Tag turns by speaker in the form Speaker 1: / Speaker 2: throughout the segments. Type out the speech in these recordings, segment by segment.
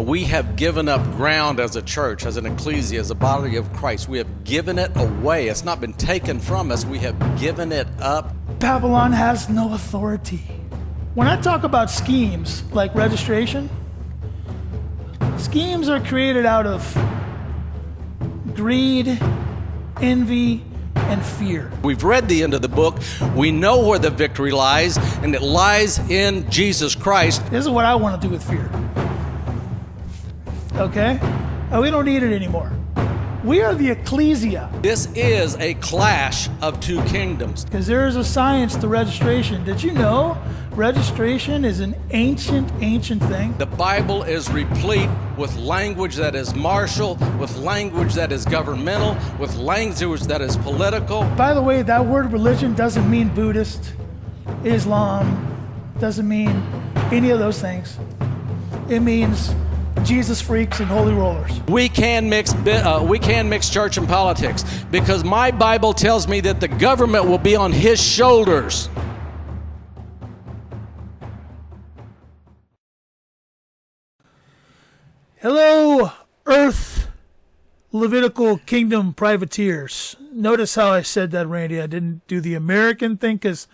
Speaker 1: we have given up ground as a church, as an ecclesia, as a body of Christ. We have given it away. It's not been taken from us. We have given it up.
Speaker 2: Babylon has no authority. When I talk about schemes like registration, schemes are created out of greed, envy, and fear.
Speaker 1: We've read the end of the book. We know where the victory lies, and it lies in Jesus Christ.
Speaker 2: This is what I want to do with fear. Okay? We don't need it anymore. We are the ecclesia.
Speaker 1: This is a clash of two kingdoms.
Speaker 2: Because there is a science to registration. Did you know registration is an ancient thing?
Speaker 1: The Bible is replete with language that is martial, with language that is governmental, with language that is political.
Speaker 2: By the way, that word religion doesn't mean Buddhist, Islam, doesn't mean any of those things. It means Jesus freaks and holy rollers.
Speaker 1: We can mix church and politics, because my Bible tells me that the government will be on his shoulders.
Speaker 2: Hello, Earth Levitical Kingdom privateers. Notice how I said that, Randy. I didn't do the American thing because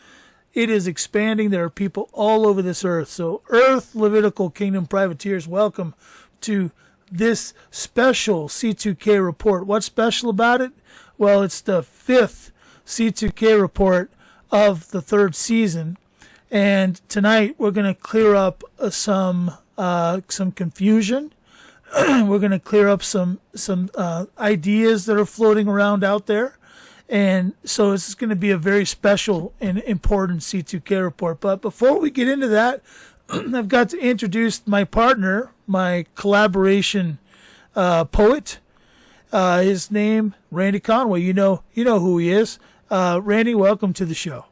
Speaker 2: it is expanding. There are people all over this earth. So, Earth Levitical Kingdom privateers, welcome to this special C2K report. What's special about it? Well, it's the 5th C2K report of the 3rd season. And tonight we're going to clear up some confusion. We're going to clear up some ideas that are floating around out there. And so this is going to be a very special and important C2K report. But before we get into that, I've got to introduce my partner, my collaboration poet. His name, Randy Conway. You know who he is. Randy, welcome to the show.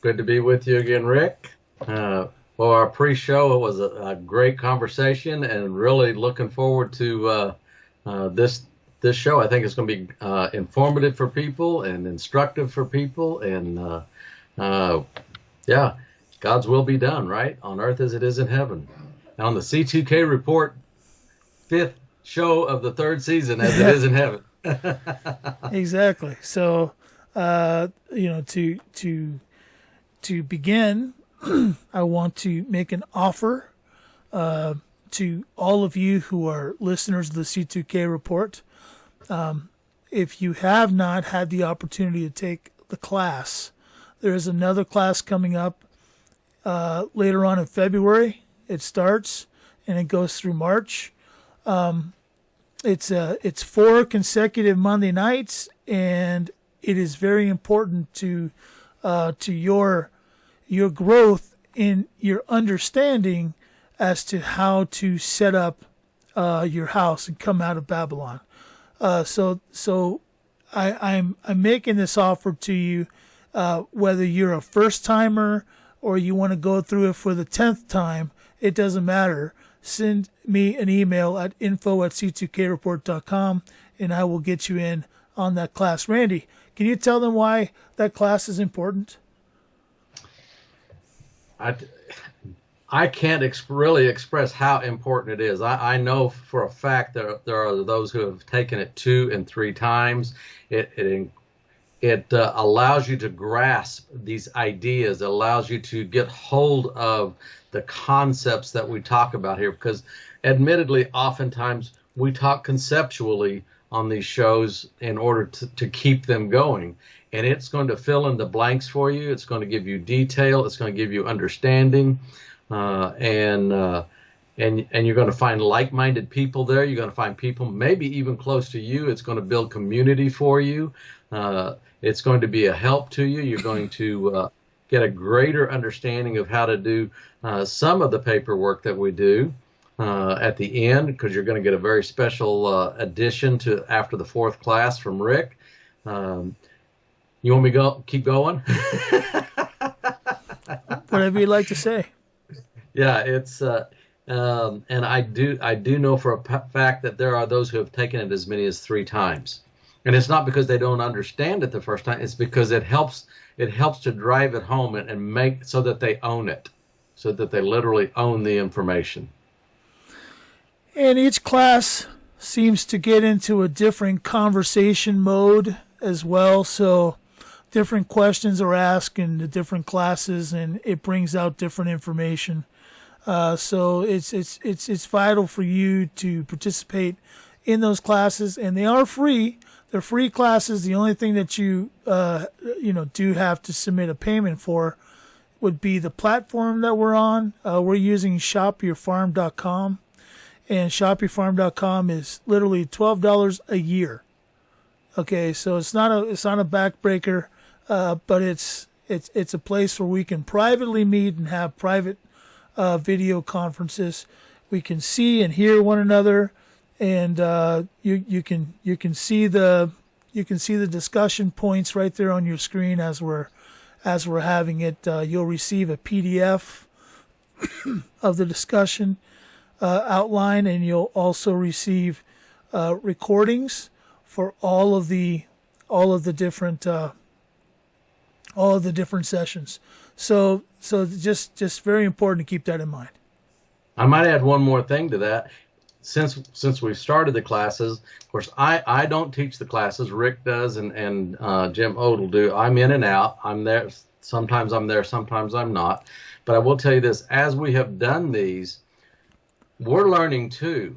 Speaker 3: Good to be with you again, Rick. Well, our pre-show, it was a great conversation, and really looking forward to this show. I think it's going to be informative for people and instructive for people, and yeah, God's will be done, right? On earth as it is in heaven. And on the C2K report, 5th show of the 3rd season, as it is in heaven.
Speaker 2: Exactly. So, to begin, I want to make an offer to all of you who are listeners of the C2K report. If you have not had the opportunity to take the class, there is another class coming up later on in February. It starts and it goes through March. It's 4 consecutive Monday nights, and it is very important to your growth in your understanding as to how to set up your house and come out of Babylon. So I'm making this offer to you, whether you're a first timer or you want to go through it for the 10th time. It doesn't matter. Send me an email at info@c2kreport.com, and I will get you in on that class. Randy, can you tell them why that class is important?
Speaker 3: I can't really express how important it is. I know for a fact that there are those who have taken it 2 and 3 times. It allows you to grasp these ideas. It allows you to get hold of the concepts that we talk about here, because admittedly, oftentimes we talk conceptually on these shows in order to keep them going. And it's going to fill in the blanks for you. It's going to give you detail. It's going to give you understanding. And you're going to find like-minded people there. You're going to find people maybe even close to you. It's going to build community for you. It's going to be a help to you. You're going to get a greater understanding of how to do some of the paperwork that we do at the end, because you're going to get a very special addition to after the 4th class from Rick. You want me to keep going?
Speaker 2: Whatever you'd like to say.
Speaker 3: Yeah, it's and I do know for a fact that there are those who have taken it as many as 3 times, and it's not because they don't understand it the first time. It's because it helps to drive it home and make so that they own it, so that they literally own the information.
Speaker 2: And each class seems to get into a different conversation mode as well. So different questions are asked in the different classes, and it brings out different information. So it's vital for you to participate in those classes, and they are free. They're free classes. The only thing that you do have to submit a payment for would be the platform that we're on. We're using shopyourfarm.com, and shopyourfarm.com is literally $12 a year. Okay, so it's not a backbreaker, but it's a place where we can privately meet and have private video conferences. We can see and hear one another, and you can see the discussion points right there on your screen as we're having it. You'll receive a PDF of the discussion outline, and you'll also receive recordings for all of the different sessions. So just very important to keep that in mind.
Speaker 3: I might add one more thing to that. Since we've started the classes, of course, I don't teach the classes. Rick does, and Jim Odell do. I'm in and out. I'm there. Sometimes I'm there, sometimes I'm not. But I will tell you this: as we have done these, we're learning too,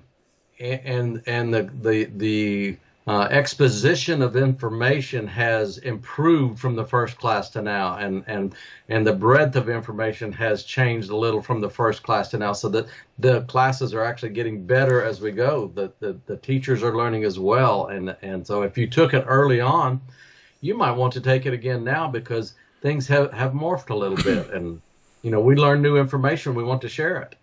Speaker 3: and the exposition of information has improved from the first class to now, and the breadth of information has changed a little from the first class to now, so that the classes are actually getting better as we go. The teachers are learning as well, and so if you took it early on, you might want to take it again now, because things have morphed a little bit, and we learn new information. We want to share it.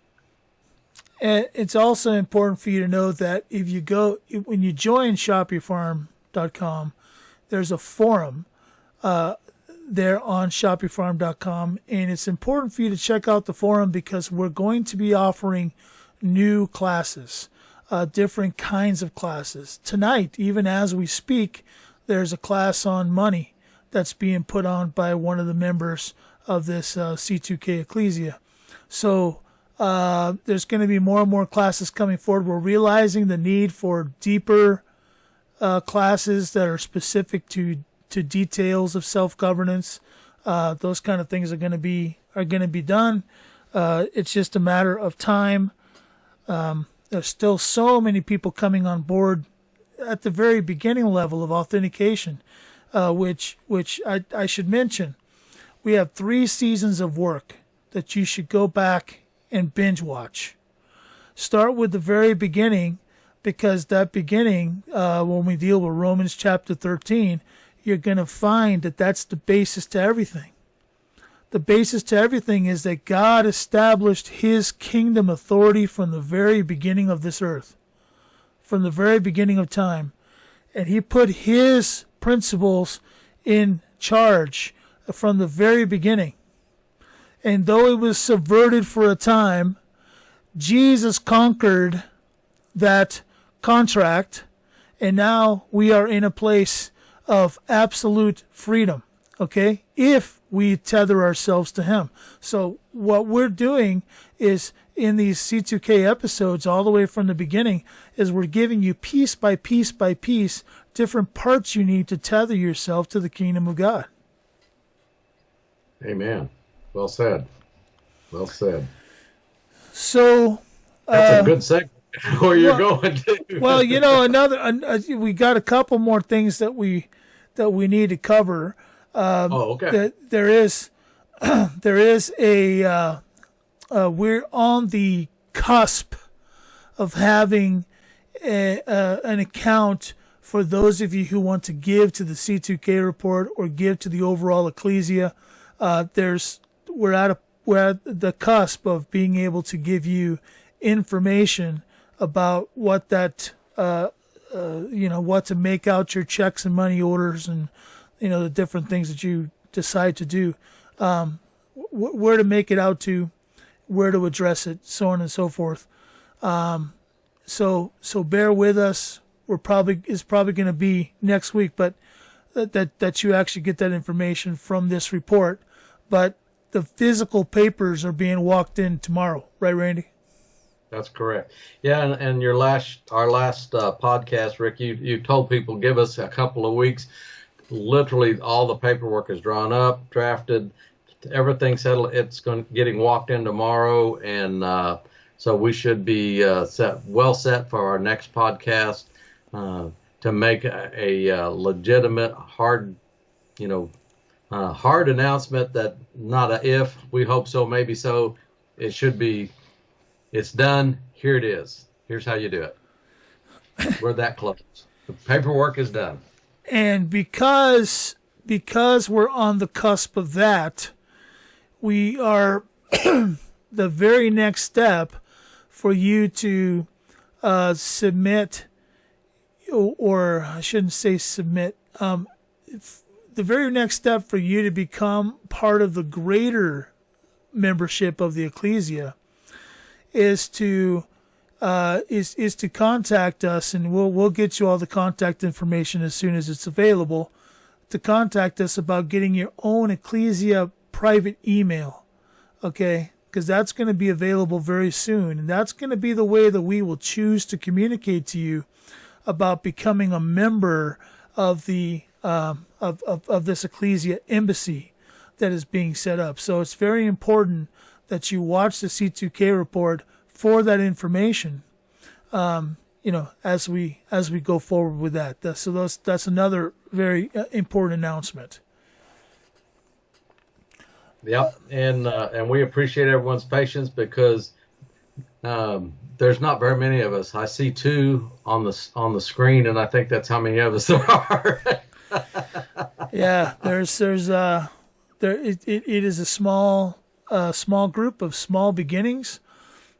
Speaker 2: And it's also important for you to know that when you join shopyourfarm.com, there's a forum there on shopyourfarm.com, and it's important for you to check out the forum, because we're going to be offering new classes, different kinds of classes. Tonight, even as we speak, there's a class on money that's being put on by one of the members of this C2K Ecclesia. So there's going to be more and more classes coming forward. We're realizing the need for deeper classes that are specific to details of self-governance. Those kind of things are going to be done. It's just a matter of time. There's still so many people coming on board at the very beginning level of authentication, which I should mention. We have 3 seasons of work that you should go back and binge watch. Start with the very beginning, because that beginning, when we deal with Romans chapter 13, you're going to find that that's the basis to everything. The basis to everything is that God established his kingdom authority from the very beginning of this earth, from the very beginning of time. And he put his principles in charge from the very beginning. And though it was subverted for a time, Jesus conquered that contract, and now we are in a place of absolute freedom, okay, if we tether ourselves to him. So what we're doing is, in these C2K episodes, all the way from the beginning, is we're giving you piece by piece by piece different parts you need to tether yourself to the kingdom of God.
Speaker 3: Amen. Well said. Well said.
Speaker 2: So
Speaker 3: that's a good segment where you're going to.
Speaker 2: Well, we got a couple more things that we need to cover.
Speaker 3: Okay.
Speaker 2: There is a we're on the cusp of having an account for those of you who want to give to the C2K report or give to the overall ecclesia. We're at the cusp of being able to give you information about what that what to make out your checks and money orders, and the different things that you decide to do, where to make it out to, where to address it, so on and so forth. So bear with us. It's probably going to be next week, but that you actually get that information from this report. But the physical papers are being walked in tomorrow, right, Randy?
Speaker 3: That's correct. Yeah, and our last podcast, Rick, you told people give us a couple of weeks. Literally, all the paperwork is drawn up, drafted, everything settled. It's getting walked in tomorrow, and so we should be well set for our next podcast to make a legitimate, hard announcement. That not a if. We hope so, maybe so. It should be. It's done. Here it is. Here's how you do it. We're that close. The paperwork is done.
Speaker 2: And because we're on the cusp of that, we are the very next step for you to submit, or I shouldn't say submit, the very next step for you to become part of the greater membership of the ecclesia is to contact us, and we'll get you all the contact information as soon as it's available, to contact us about getting your own ecclesia private email, okay? Because that's going to be available very soon, and that's going to be the way that we will choose to communicate to you about becoming a member of the of this ecclesia embassy that is being set up. So it's very important that you watch the C2K report for that information, as we go forward with that. That's another very important announcement.
Speaker 3: Yep, and we appreciate everyone's patience because there's not very many of us. I see two on the screen, and I think that's how many of us there are.
Speaker 2: Yeah, it is a small group of small beginnings,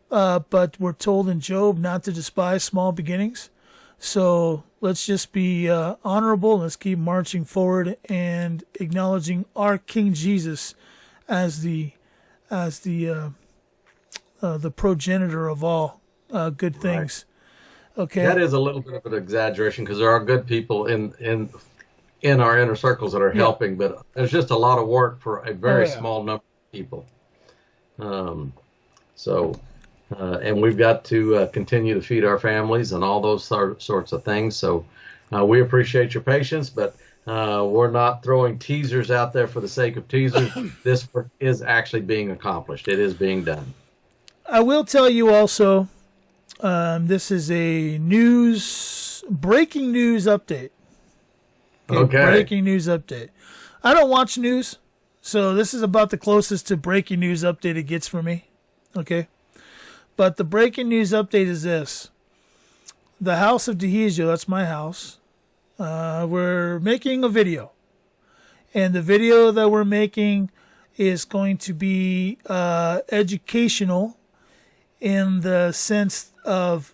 Speaker 2: but we're told in Job not to despise small beginnings. So let's just be honorable. Let's keep marching forward and acknowledging our King Jesus as the progenitor of all good things. Right. Okay,
Speaker 3: that is a little bit of an exaggeration because there are good people in our inner circles that are helping, but there's just a lot of work for a very small number of people. And we've got to continue to feed our families and all those sorts of things. So we appreciate your patience, but we're not throwing teasers out there for the sake of teasers. This work is actually being accomplished. It is being done.
Speaker 2: I will tell you also, this is a breaking news update. Okay. Breaking news update. I don't watch news, so this is about the closest to breaking news update it gets for me. Okay. But the breaking news update is this. The house of Dehizio, that's my house, we're making a video. And the video that we're making is going to be educational in the sense of,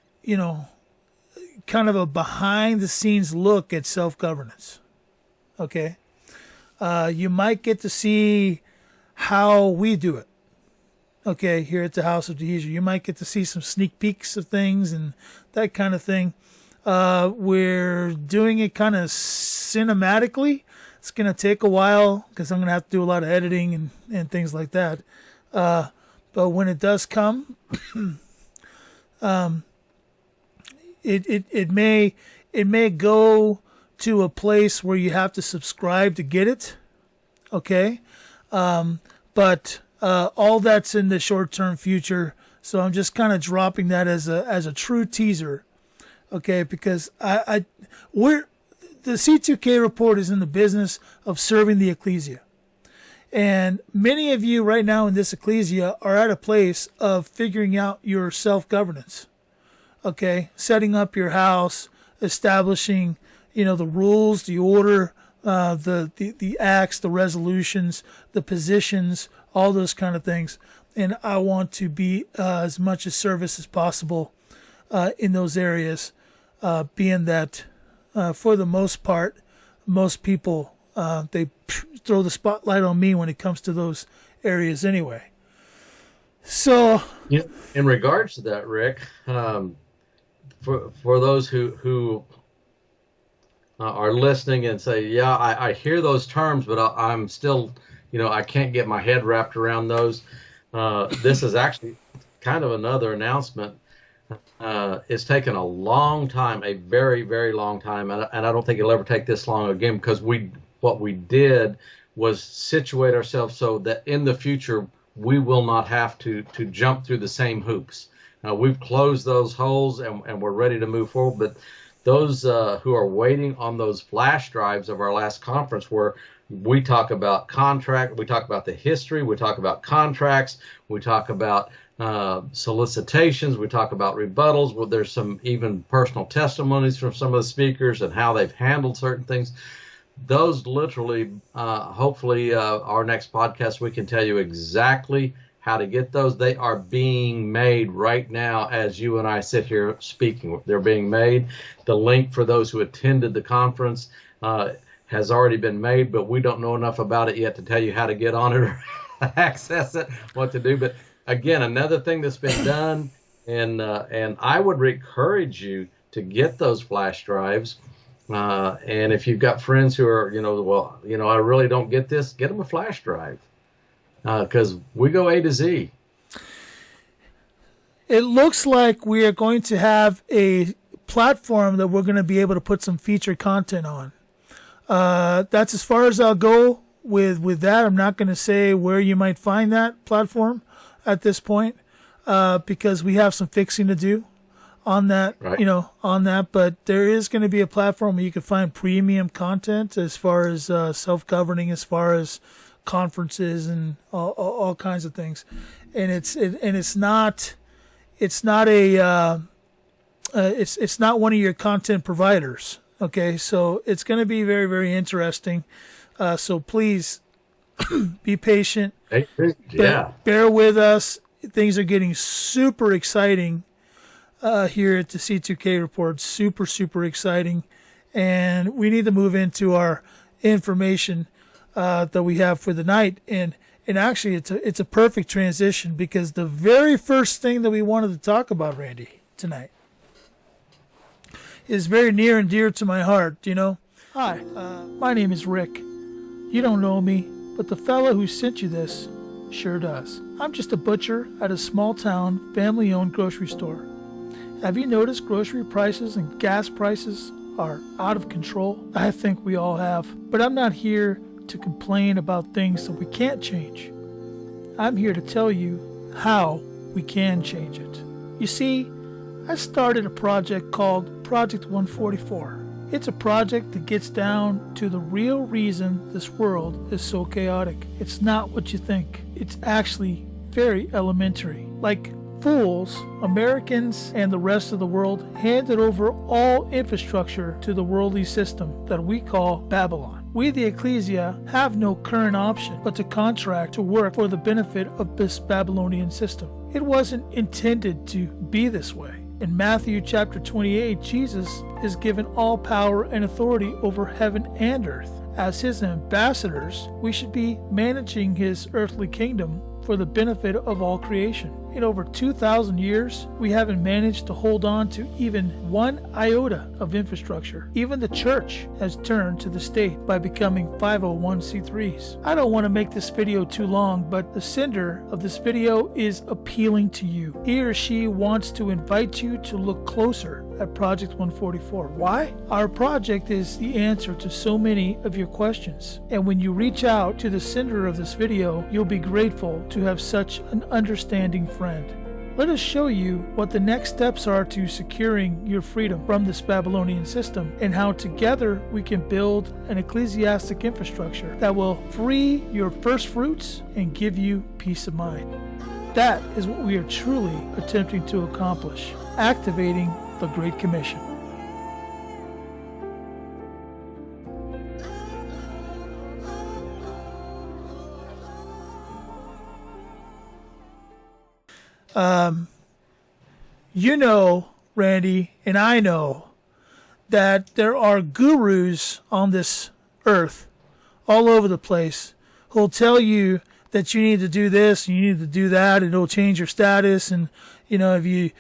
Speaker 2: kind of a behind-the-scenes look at self-governance. Okay? You might get to see how we do it. Okay, here at the House of Dehizio. You might get to see some sneak peeks of things and that kind of thing. We're doing it kind of cinematically. It's going to take a while because I'm going to have to do a lot of editing and things like that. But when it does come, it may go to a place where you have to subscribe to get it. Okay, but all that's in the short-term future. So I'm just kind of dropping that as a true teaser. Okay, because the C2K report is in the business of serving the ecclesia. And many of you right now in this ecclesia are at a place of figuring out your self-governance. Okay, setting up your house, establishing, the rules, the order, the acts, the resolutions, the positions, all those kind of things. And I want to be as much of service as possible in those areas, being that for the most part, most people, they throw the spotlight on me when it comes to those areas anyway. So,
Speaker 3: in regards to that, Rick, for those who are listening and say, yeah, I hear those terms, but I'm still, I can't get my head wrapped around those. This is actually kind of another announcement. It's taken a long time, a very, very long time, and I don't think it'll ever take this long again, because what we did was situate ourselves so that in the future we will not have to jump through the same hoops. We've closed those holes, and we're ready to move forward. But those who are waiting on those flash drives of our last conference, where we talk about contract, we talk about the history, we talk about contracts, we talk about solicitations, we talk about rebuttals. Well, there's some even personal testimonies from some of the speakers and how they've handled certain things. Those literally, hopefully, our next podcast, we can tell you exactly how to get those. They are being made right now as you and I sit here speaking. They're being made. The link for those who attended the conference has already been made, but we don't know enough about it yet to tell you how to get on it or access it, what to do. But again, another thing that's been done, and I would encourage you to get those flash drives. And if you've got friends who are, I really don't get this, get them a flash drive, because we go A to Z.
Speaker 2: It looks like we are going to have a platform that we're going to be able to put some featured content on. That's as far as I'll go with that. I'm not going to say where you might find that platform at this point, because we have some fixing to do on that,
Speaker 3: right.
Speaker 2: On that. But there is going to be a platform where you can find premium content as far as self-governing, as far as conferences and all kinds of things. And it's not one of your content providers. Okay, so it's going to be very, very interesting. So please be patient.
Speaker 3: Yeah.
Speaker 2: Bear with us. Things are getting super exciting here at the C2K report. Super, super exciting. And we need to move into our information that we have for the night. And actually, it's a perfect transition, because the very first thing that we wanted to talk about, Randy, tonight is very near and dear to my heart, Hi, my name is Rick. You don't know me, but the fella who sent you this sure does. I'm just a butcher at a small-town, family-owned grocery store. Have you noticed grocery prices and gas prices are out of control? I think we all have. But I'm not here to complain about things that we can't change. I'm here to tell you how we can change it. You see, I started a project called Project 144. It's a project that gets down to the real reason this world is so chaotic. It's not what you think. It's actually very elementary. Like fools, Americans and the rest of the world handed over all infrastructure to the worldly system that we call Babylon. We, the Ecclesia, have no current option but to contract to work for the benefit of this Babylonian system. It wasn't intended to be this way. In Matthew chapter 28, Jesus is given all power and authority over heaven and earth. As his ambassadors, we should be managing his earthly kingdom for the benefit of all creation. In over 2,000 years, we haven't managed to hold on to even one iota of infrastructure. Even the church has turned to the state by becoming 501c3s. I don't want to make this video too long, but the sender of this video is appealing to you. He or she wants to invite you to look closer at Project 144. Why? Our project is the answer to so many of your questions. And when you reach out to the sender of this video, you'll be grateful to have such an understanding friend. Let us show you what the next steps are to securing your freedom from this Babylonian system, and how together we can build an ecclesiastic infrastructure that will free your first fruits and give you peace of mind. That is what we are truly attempting to accomplish, activating the Great Commission. Randy, and I know that there are gurus on this earth all over the place who'll tell you that you need to do this and you need to do that, and it'll change your status. And if you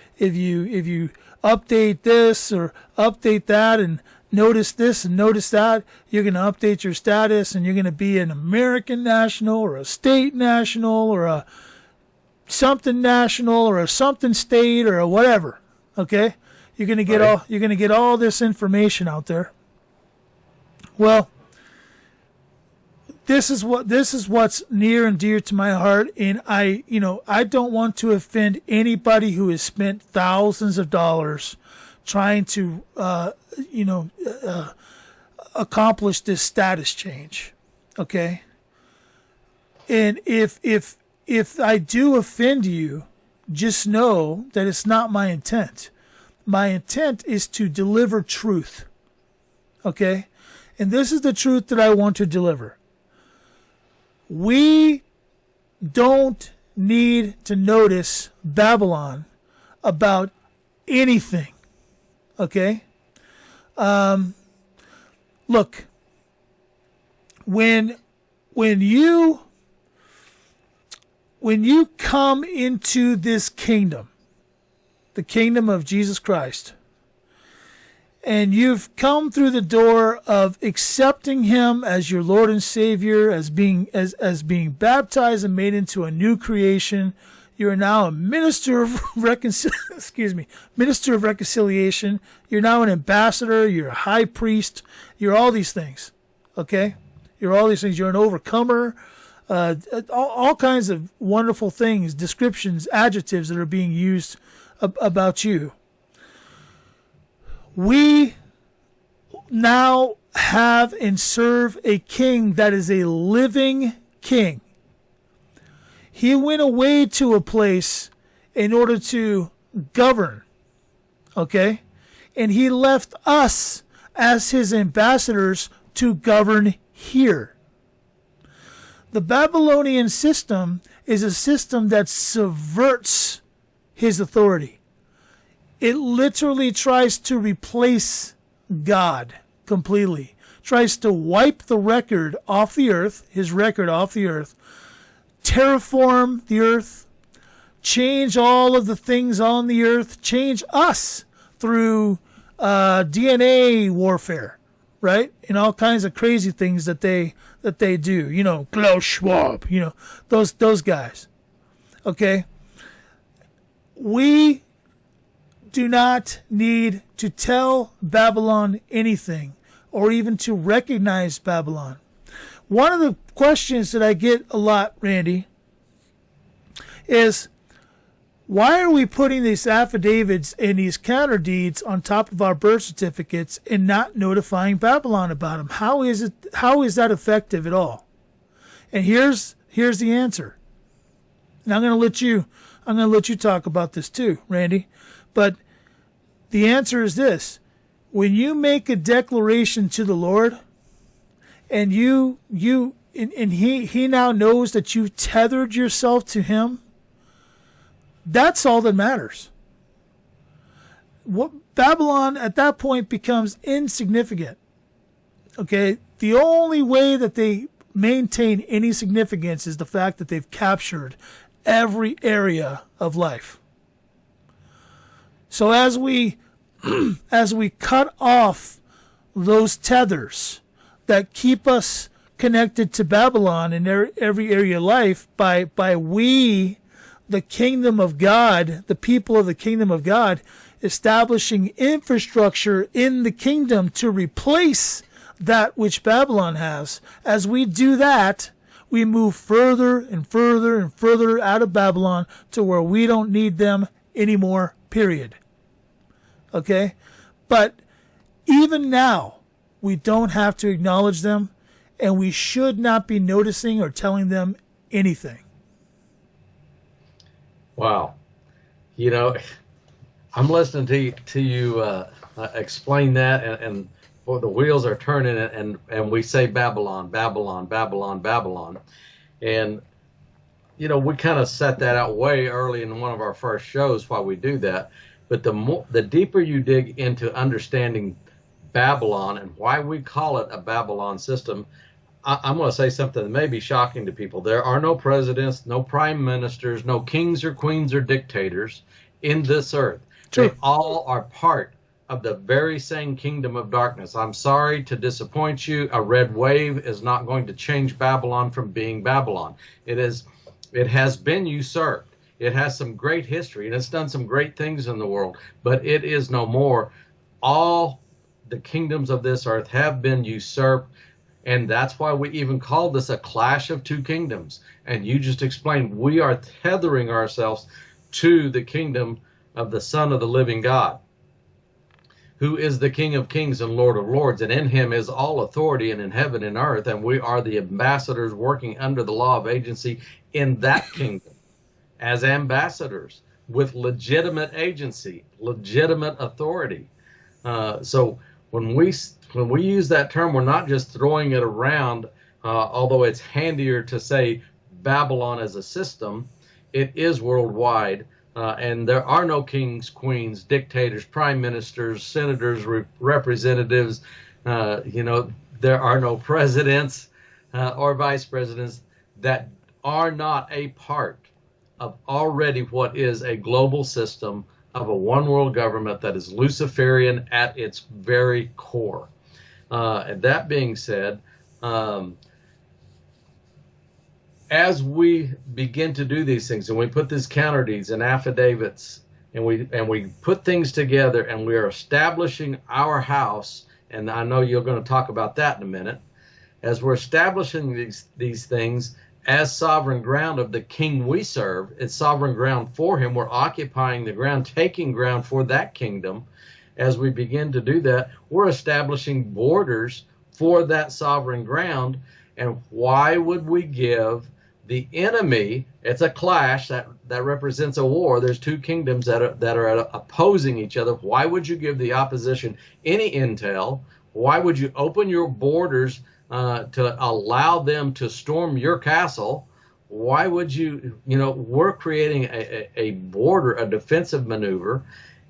Speaker 2: update this or update that and notice this and notice that, you're going to update your status and you're going to be an American national or a state national or a something national or a something state or a whatever. Okay, you're gonna get all this information out there. Well, this is what's near and dear to my heart, and I don't want to offend anybody who has spent thousands of dollars trying to accomplish this status change. Okay, and if I do offend you, just know that it's not my intent. My intent is to deliver truth. Okay, and this is the truth that I want to deliver. We don't need to notice Babylon about anything. Okay? Look, when you come into this kingdom, the kingdom of Jesus Christ, and you've come through the door of accepting him as your Lord and Savior, as being baptized and made into a new creation, you are now a minister of minister of reconciliation. You're now an ambassador. You're a high priest. You're all these things. Okay, you're all these things. You're an overcomer. All kinds of wonderful things, descriptions, adjectives that are being used about you. We now have and serve a king that is a living king. He went away to a place in order to govern, okay? And he left us as his ambassadors to govern here. The Babylonian system is a system that subverts his authority. It literally tries to replace God completely. Tries to wipe the record off the earth, his record off the earth, terraform the earth, change all of the things on the earth, change us through DNA warfare, right? And all kinds of crazy things that they do. Klaus Schwab, those guys. Okay? We do not need to tell Babylon anything or even to recognize Babylon. One of the questions that I get a lot, Randy, is why are we putting these affidavits and these counter deeds on top of our birth certificates and not notifying Babylon about them? How is that effective at all? And here's the answer. And I'm going to let you talk about this too, Randy. But the answer is this. When you make a declaration to the Lord, and he now knows that you've tethered yourself to him, that's all that matters. What Babylon at that point becomes insignificant. Okay? The only way that they maintain any significance is the fact that they've captured every area of life. So as we cut off those tethers that keep us connected to Babylon in every area of life by we, the kingdom of God, the people of the kingdom of God, establishing infrastructure in the kingdom to replace that which Babylon has. As we do that, we move further and further and further out of Babylon to where we don't need them anymore, period. Okay? But even now, we don't have to acknowledge them, and we should not be noticing or telling them anything.
Speaker 3: Wow. I'm listening to you explain that, and well, the wheels are turning, and we say Babylon, Babylon, Babylon, Babylon. And, we kind of set that out way early in one of our first shows why we do that. But the deeper you dig into understanding Babylon and why we call it a Babylon system, I'm going to say something that may be shocking to people. There are no presidents, no prime ministers, no kings or queens or dictators in this earth.
Speaker 2: True.
Speaker 3: They all are part of the very same kingdom of darkness. I'm sorry to disappoint you. A red wave is not going to change Babylon from being Babylon. It has been usurped. It has some great history, and it's done some great things in the world, but it is no more. All the kingdoms of this earth have been usurped, and that's why we even call this a clash of two kingdoms. And you just explained, we are tethering ourselves to the kingdom of the Son of the living God, who is the King of kings and Lord of lords, and in him is all authority, and in heaven and earth, and we are the ambassadors working under the law of agency in that kingdom as ambassadors with legitimate agency, legitimate authority. So when we use that term, we're not just throwing it around, although it's handier to say Babylon as a system. It is worldwide. And there are no kings, queens, dictators, prime ministers, senators, representatives. There are no presidents or vice presidents that are not a part of already what is a global system of a one world government that is Luciferian at its very core. And that being said, as we begin to do these things, and we put these counter deeds and affidavits, and we put things together, and we are establishing our house, and I know you're going to talk about that in a minute, as we're establishing these things as sovereign ground of the king we serve, it's sovereign ground for him. We're occupying the ground, taking ground for that kingdom. As we begin to do that, we're establishing borders for that sovereign ground. And why would we give the enemy? It's a clash that represents a war. There's two kingdoms that are opposing each other. Why would you give the opposition any intel? Why would you open your borders to allow them to storm your castle? Why would you? We're creating a border, a defensive maneuver,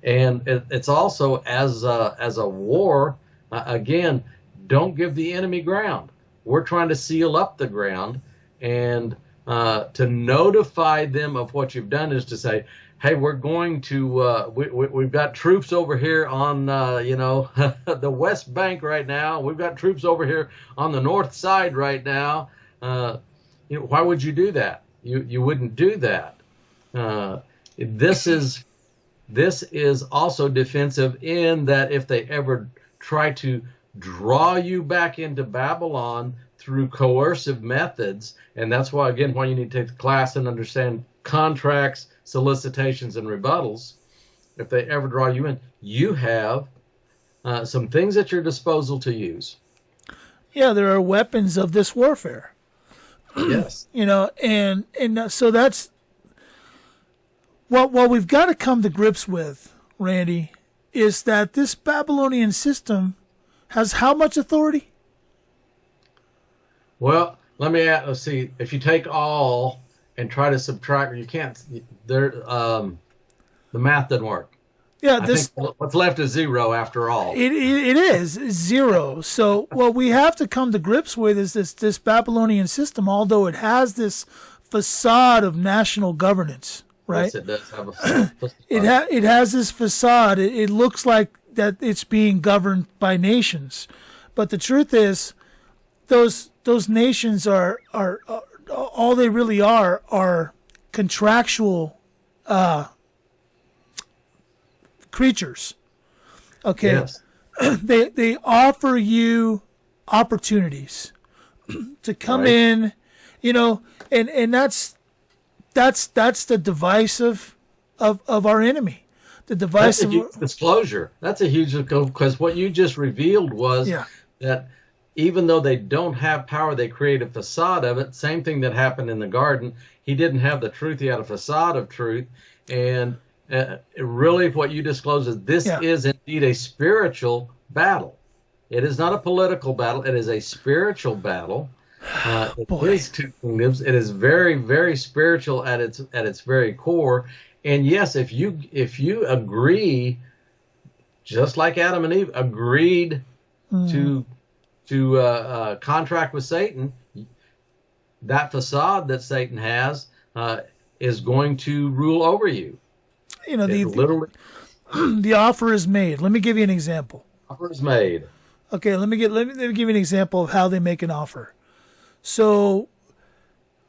Speaker 3: and it's also as a war. Again, don't give the enemy ground. We're trying to seal up the ground, and to notify them of what you've done is to say, hey, we're going to, we've got troops over here on, the West Bank right now. We've got troops over here on the north side right now. Why would you do that? You wouldn't do that. This is also defensive in that if they ever try to draw you back into Babylon through coercive methods, and that's why you need to take the class and understand contracts, solicitations, and rebuttals. If they ever draw you in, you have some things at your disposal to use.
Speaker 2: Yeah, there are weapons of this warfare.
Speaker 3: Yes.
Speaker 2: And so that's what we've got to come to grips with, Randy, is that this Babylonian system has how much authority?
Speaker 3: Well, let's see. If you take all and try to subtract, you can't. The math doesn't work. Yeah, I think what's left is zero after all.
Speaker 2: It is zero. So what we have to come to grips with is this Babylonian system. Although it has this facade of national governance, right?
Speaker 3: Yes, it does have a facade.
Speaker 2: It has this facade. It looks like that it's being governed by nations, but the truth is, those nations are all they really are contractual creatures. Okay,
Speaker 3: yes.
Speaker 2: They offer you opportunities to come in, and that's the device of our enemy. The device
Speaker 3: That's a huge disclosure. That's a huge, because what you just revealed was that even though they don't have power, they create a facade of it. Same thing that happened in the garden. He didn't have the truth. He had a facade of truth. And really what you disclose is this is indeed a spiritual battle. It is not a political battle. It is a spiritual battle. It is two kingdoms. It is very, very spiritual at its very core. And yes, if you agree, just like Adam and Eve agreed to contract with Satan, that facade that Satan has is going to rule over you.
Speaker 2: The offer is made. Let me give you an example.
Speaker 3: Offer is made.
Speaker 2: Okay, let me give you an example of how they make an offer. So,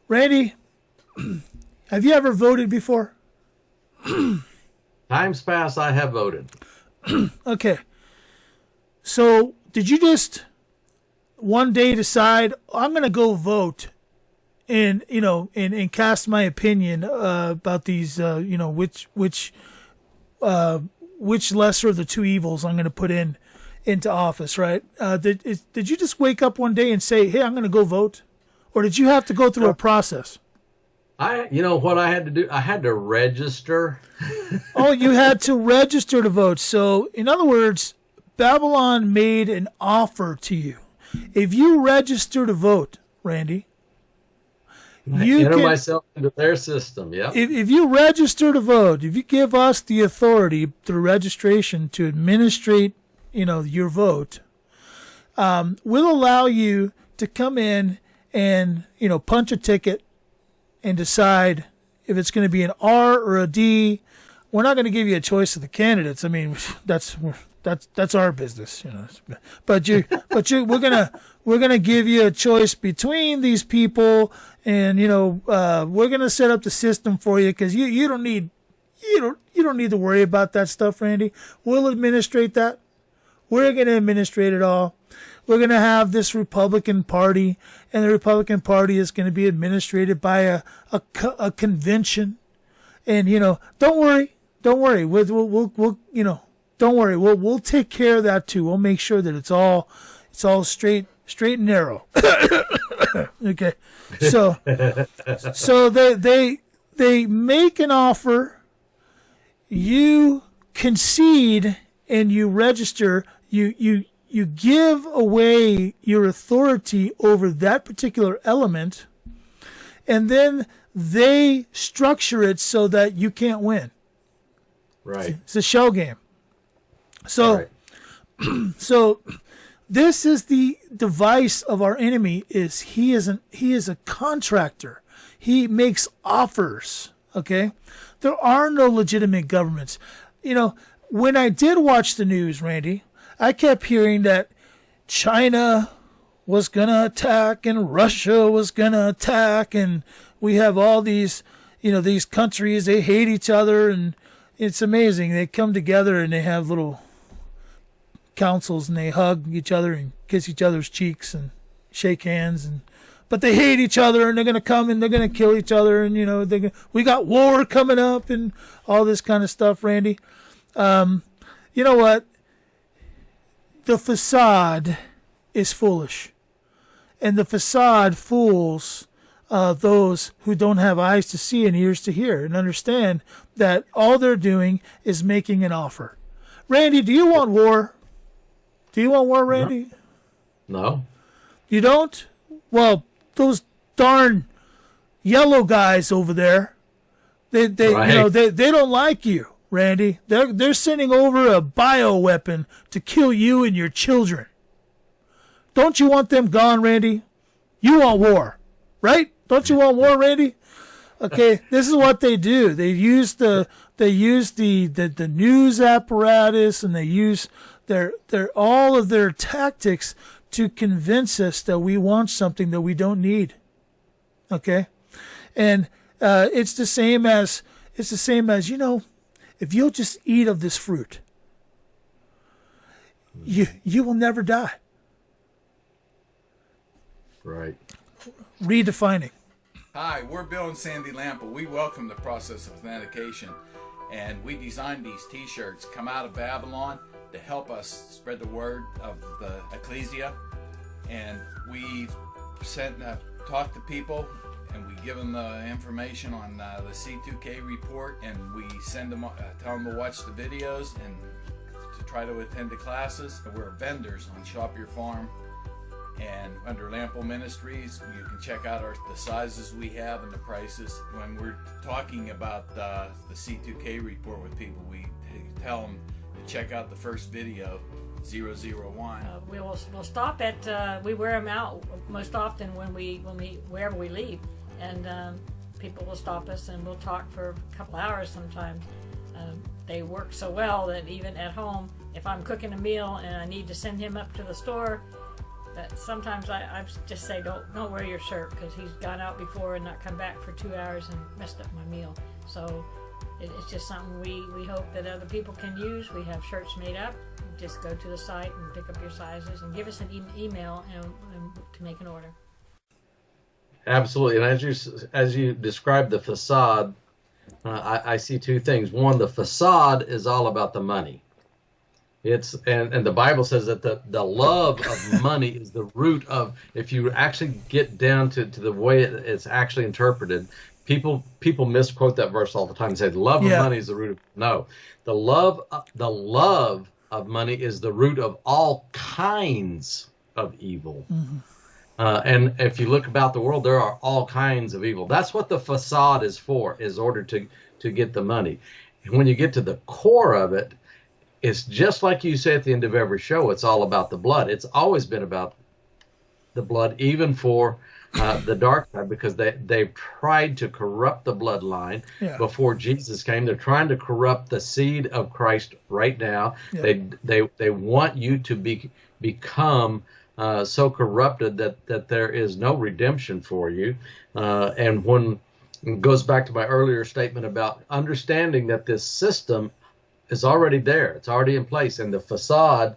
Speaker 2: Randy, Have you ever voted before?
Speaker 3: Times past, I have voted.
Speaker 2: Okay. So did you just one day decide I'm going to go vote and cast my opinion about these which lesser of the two evils I'm going to put into office, right? Did you just wake up one day and say, "Hey, I'm going to go vote," or did you have to go through a process?
Speaker 3: What I had to do? I had to register.
Speaker 2: Oh, you had to register to vote. So, in other words, Babylon made an offer to you. If you register to vote, Randy, you
Speaker 3: enter
Speaker 2: can,
Speaker 3: myself into their system. Yeah.
Speaker 2: if you register to vote, if you give us the authority through registration to administrate, your vote, we'll allow you to come in and, punch a ticket and decide if it's going to be an R or a D. We're not going to give you a choice of the candidates. I mean, that's our business, But we're gonna give you a choice between these people, and we're gonna set up the system for you because you don't need to worry about that stuff, Randy. We'll administrate that. We're gonna administrate it all. We're going to have this Republican Party, and the Republican Party is going to be administrated by a convention. And, don't worry. Don't worry. We'll don't worry. We'll take care of that too. We'll make sure that it's all straight and narrow. Okay. So they make an offer. You concede and you register. You give away your authority over that particular element, and then they structure it so that you can't win.
Speaker 3: Right.
Speaker 2: It's a shell game. So,
Speaker 3: Right.
Speaker 2: So this is the device of our enemy. He is a contractor. He makes offers. Okay, there are no legitimate governments. When I did watch the news, Randy, I kept hearing that China was going to attack and Russia was going to attack, and we have all these countries, they hate each other, and it's amazing. They come together and they have little councils and they hug each other and kiss each other's cheeks and shake hands, but they hate each other, and they're going to come and they're going to kill each other, and we got war coming up and all this kind of stuff, Randy. You know what? The facade is foolish, and the facade fools those who don't have eyes to see and ears to hear and understand that all they're doing is making an offer. Randy, do you want war? Do you want war, Randy?
Speaker 3: No.
Speaker 2: You don't? Well, those darn yellow guys over there, they
Speaker 3: Right.
Speaker 2: they don't like you, Randy. They're sending over a bioweapon to kill you and your children. Don't you want them gone, Randy? You want war, right? Don't you want war, Randy? Okay, this is what they do. They use the news apparatus, and they use their all of their tactics to convince us that we want something that we don't need. Okay, and it's the same as if you'll just eat of this fruit, you will never die.
Speaker 3: Right.
Speaker 2: Redefining.
Speaker 4: Hi, we're Bill and Sandy Lampa. We welcome the process of authentication, and we designed these t-shirts, Come Out of Babylon, to help us spread the word of the ecclesia. And we talk to people, and we give them the information on the C2K report, and we send them, tell them to watch the videos and to try to attend the classes. We're vendors on Shop Your Farm, and under Lampo Ministries, you can check out the sizes we have and the prices. When we're talking about the C2K report with people, we tell them to check out the first video, 001.
Speaker 5: We'll stop at. We wear them out most often when we wherever we leave, and people will stop us and we'll talk for a couple hours sometimes. They work so well that even at home, if I'm cooking a meal and I need to send him up to the store, That sometimes I just say don't wear your shirt because he's gone out before and not come back for 2 hours and messed up my meal. So it's just something we hope that other people can use. We have shirts made up. Just go to the site and pick up your sizes and give us an email and to make an order.
Speaker 3: Absolutely, and as you described the facade, I see two things. One, the facade is all about the money. And the Bible says that the love of money is the root of, if you actually get down to the way it's actually interpreted, people misquote that verse all the time and say the love of money is the root of, no. The love of money is the root of all kinds of evil. Mm-hmm. And if you look about the world, there are all kinds of evil. That's what the facade is for, is order to get the money. And when you get to the core of it, it's just like you say at the end of every show, it's all about the blood. It's always been about the blood, even for the dark side, because they've tried to corrupt the bloodline before Jesus came. They're trying to corrupt the seed of Christ right now. Yeah. They want you to become so corrupted that there is no redemption for you. And when it goes back to my earlier statement about understanding that this system is already there. It's already in place, and the facade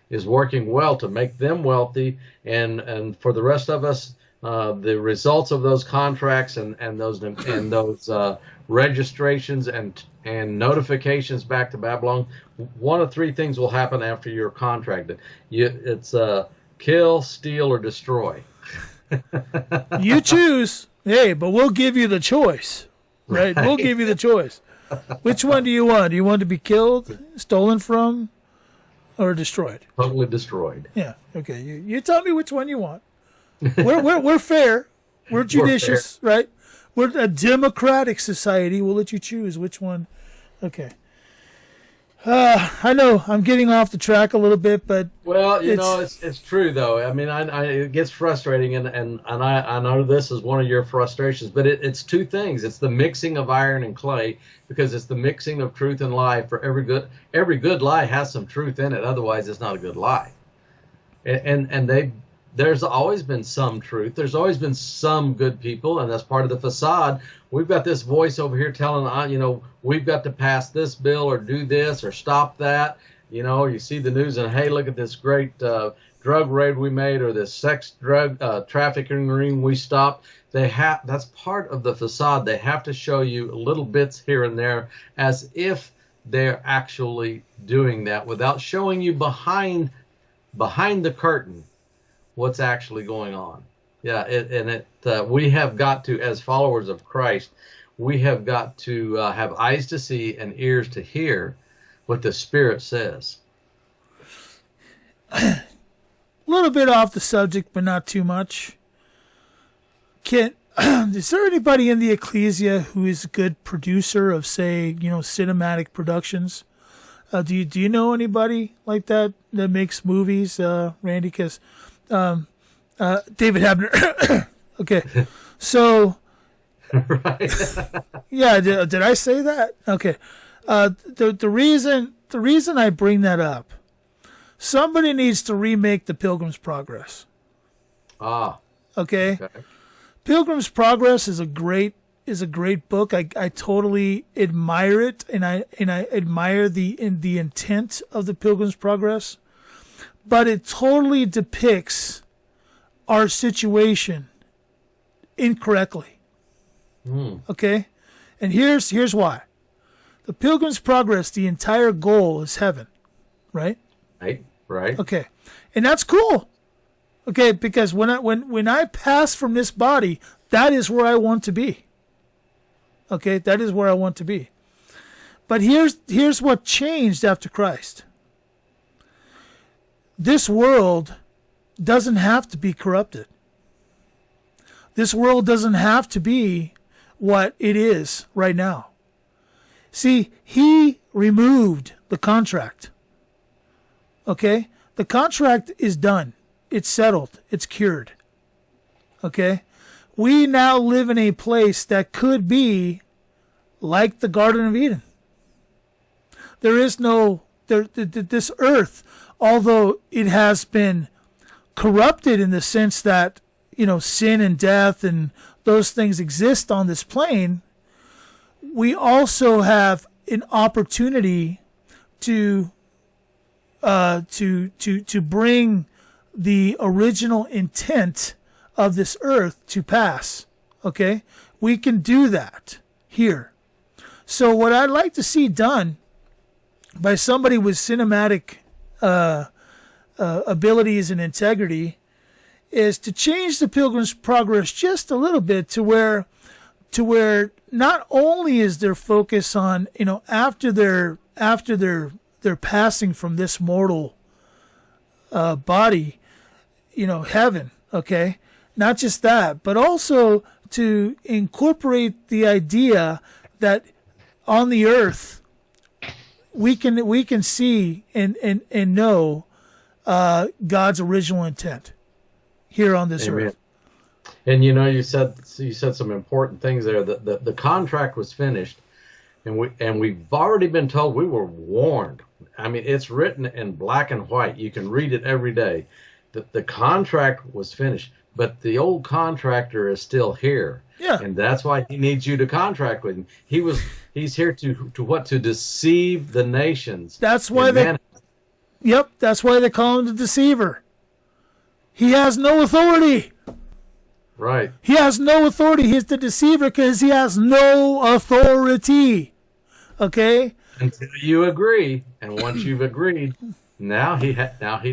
Speaker 3: is working well to make them wealthy, and for the rest of us, the results of those contracts and those registrations and notifications back to Babylon. One of three things will happen after your contract. It's kill, steal, or destroy.
Speaker 2: You choose. Hey, but we'll give you the choice, right? We'll give you the choice. Which one do you want? Do you want to be killed, stolen from, or destroyed?
Speaker 3: Totally destroyed.
Speaker 2: Yeah. Okay. You tell me which one you want. We're fair. We're judicious, right? We're a democratic society. We'll let you choose which one. Okay. I know I'm getting off the track a little bit, but
Speaker 3: it's true though. I mean, it gets frustrating, and I know this is one of your frustrations, but it's two things. It's the mixing of iron and clay, because it's the mixing of truth and lie. For every good lie has some truth in it. Otherwise, it's not a good lie. And there's always been some truth. There's always been some good people, and that's part of the facade. We've got this voice over here telling, we've got to pass this bill or do this or stop that. You see the news and, hey, look at this great drug raid we made, or this drug trafficking ring we stopped. That's part of the facade. They have to show you little bits here and there as if they're actually doing that without showing you behind the curtain what's actually going on. We have got to, as followers of Christ, we have got to have eyes to see and ears to hear what the Spirit says.
Speaker 2: A little bit off the subject, but not too much. Is there anybody in the ecclesia who is a good producer of, say, cinematic productions? Do you know anybody like that makes movies, Randy? Because David Habner. Okay, so
Speaker 3: right.
Speaker 2: Yeah, did I say that? Okay, the reason I bring that up, somebody needs to remake the Pilgrim's Progress. Okay. Pilgrim's Progress is a great book. I totally admire it, and I admire the intent of the Pilgrim's Progress, but it totally depicts our situation incorrectly. Okay? And here's why. The Pilgrim's Progress, the entire goal is heaven, right?
Speaker 3: Right.
Speaker 2: Okay. And that's cool. Okay, because when I pass from this body, that is where I want to be. Okay, that is where I want to be. But here's what changed after Christ. This world doesn't have to be corrupted. This world doesn't have to be what it is right now. See, he removed the contract. Okay? The contract is done. It's settled. It's cured. Okay? We now live in a place that could be like the Garden of Eden. There is this earth, although it has been corrupted in the sense that, sin and death and those things exist on this plane, we also have an opportunity to bring the original intent of this earth to pass. Okay? We can do that here. So what I'd like to see done by somebody with cinematic abilities and integrity is to change the Pilgrim's Progress just a little bit to where not only is their focus on, after their passing from this mortal body, heaven, okay? Not just that, but also to incorporate the idea that on the earth we can see and know God's original intent here on this
Speaker 3: Amen.
Speaker 2: earth.
Speaker 3: And you said some important things there. That the contract was finished, and we've already been told, we were warned. I mean, it's written in black and white. You can read it every day. The contract was finished, but the old contractor is still here.
Speaker 2: Yeah.
Speaker 3: And that's why he needs you to contract with him. He's here to deceive the nations.
Speaker 2: That's why that's why they call him the deceiver. He has no authority.
Speaker 3: Right.
Speaker 2: He has no authority. He's the deceiver because he has no authority. Okay?
Speaker 3: Until you agree, and once you've agreed, now he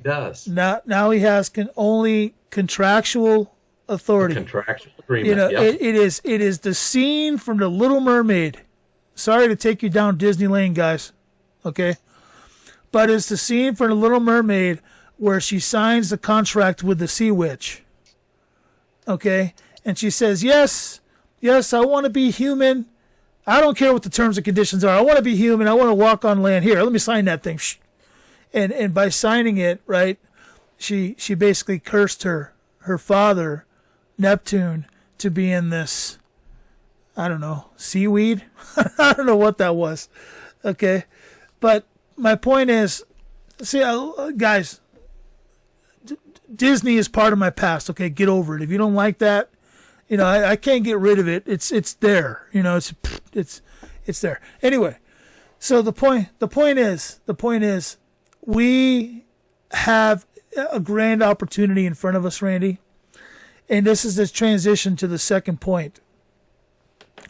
Speaker 3: does.
Speaker 2: Now he has only contractual authority.
Speaker 3: Contractual agreement.
Speaker 2: It is the scene from The Little Mermaid. Sorry to take you down Disney Lane, guys. Okay? But it's the scene from The Little Mermaid where she signs the contract with the Sea Witch. Okay? And she says, yes, I want to be human. I don't care what the terms and conditions are. I want to be human. I want to walk on land. Here, let me sign that thing. And by signing it, right, she basically cursed her father, Neptune, to be in this, I don't know, seaweed? I don't know what that was. Okay? But my point is, see, guys, Disney is part of my past. Okay, get over it. If you don't like that, I can't get rid of it. It's there. It's there. Anyway, so the point is, we have a grand opportunity in front of us, Randy, and this is the transition to the second point.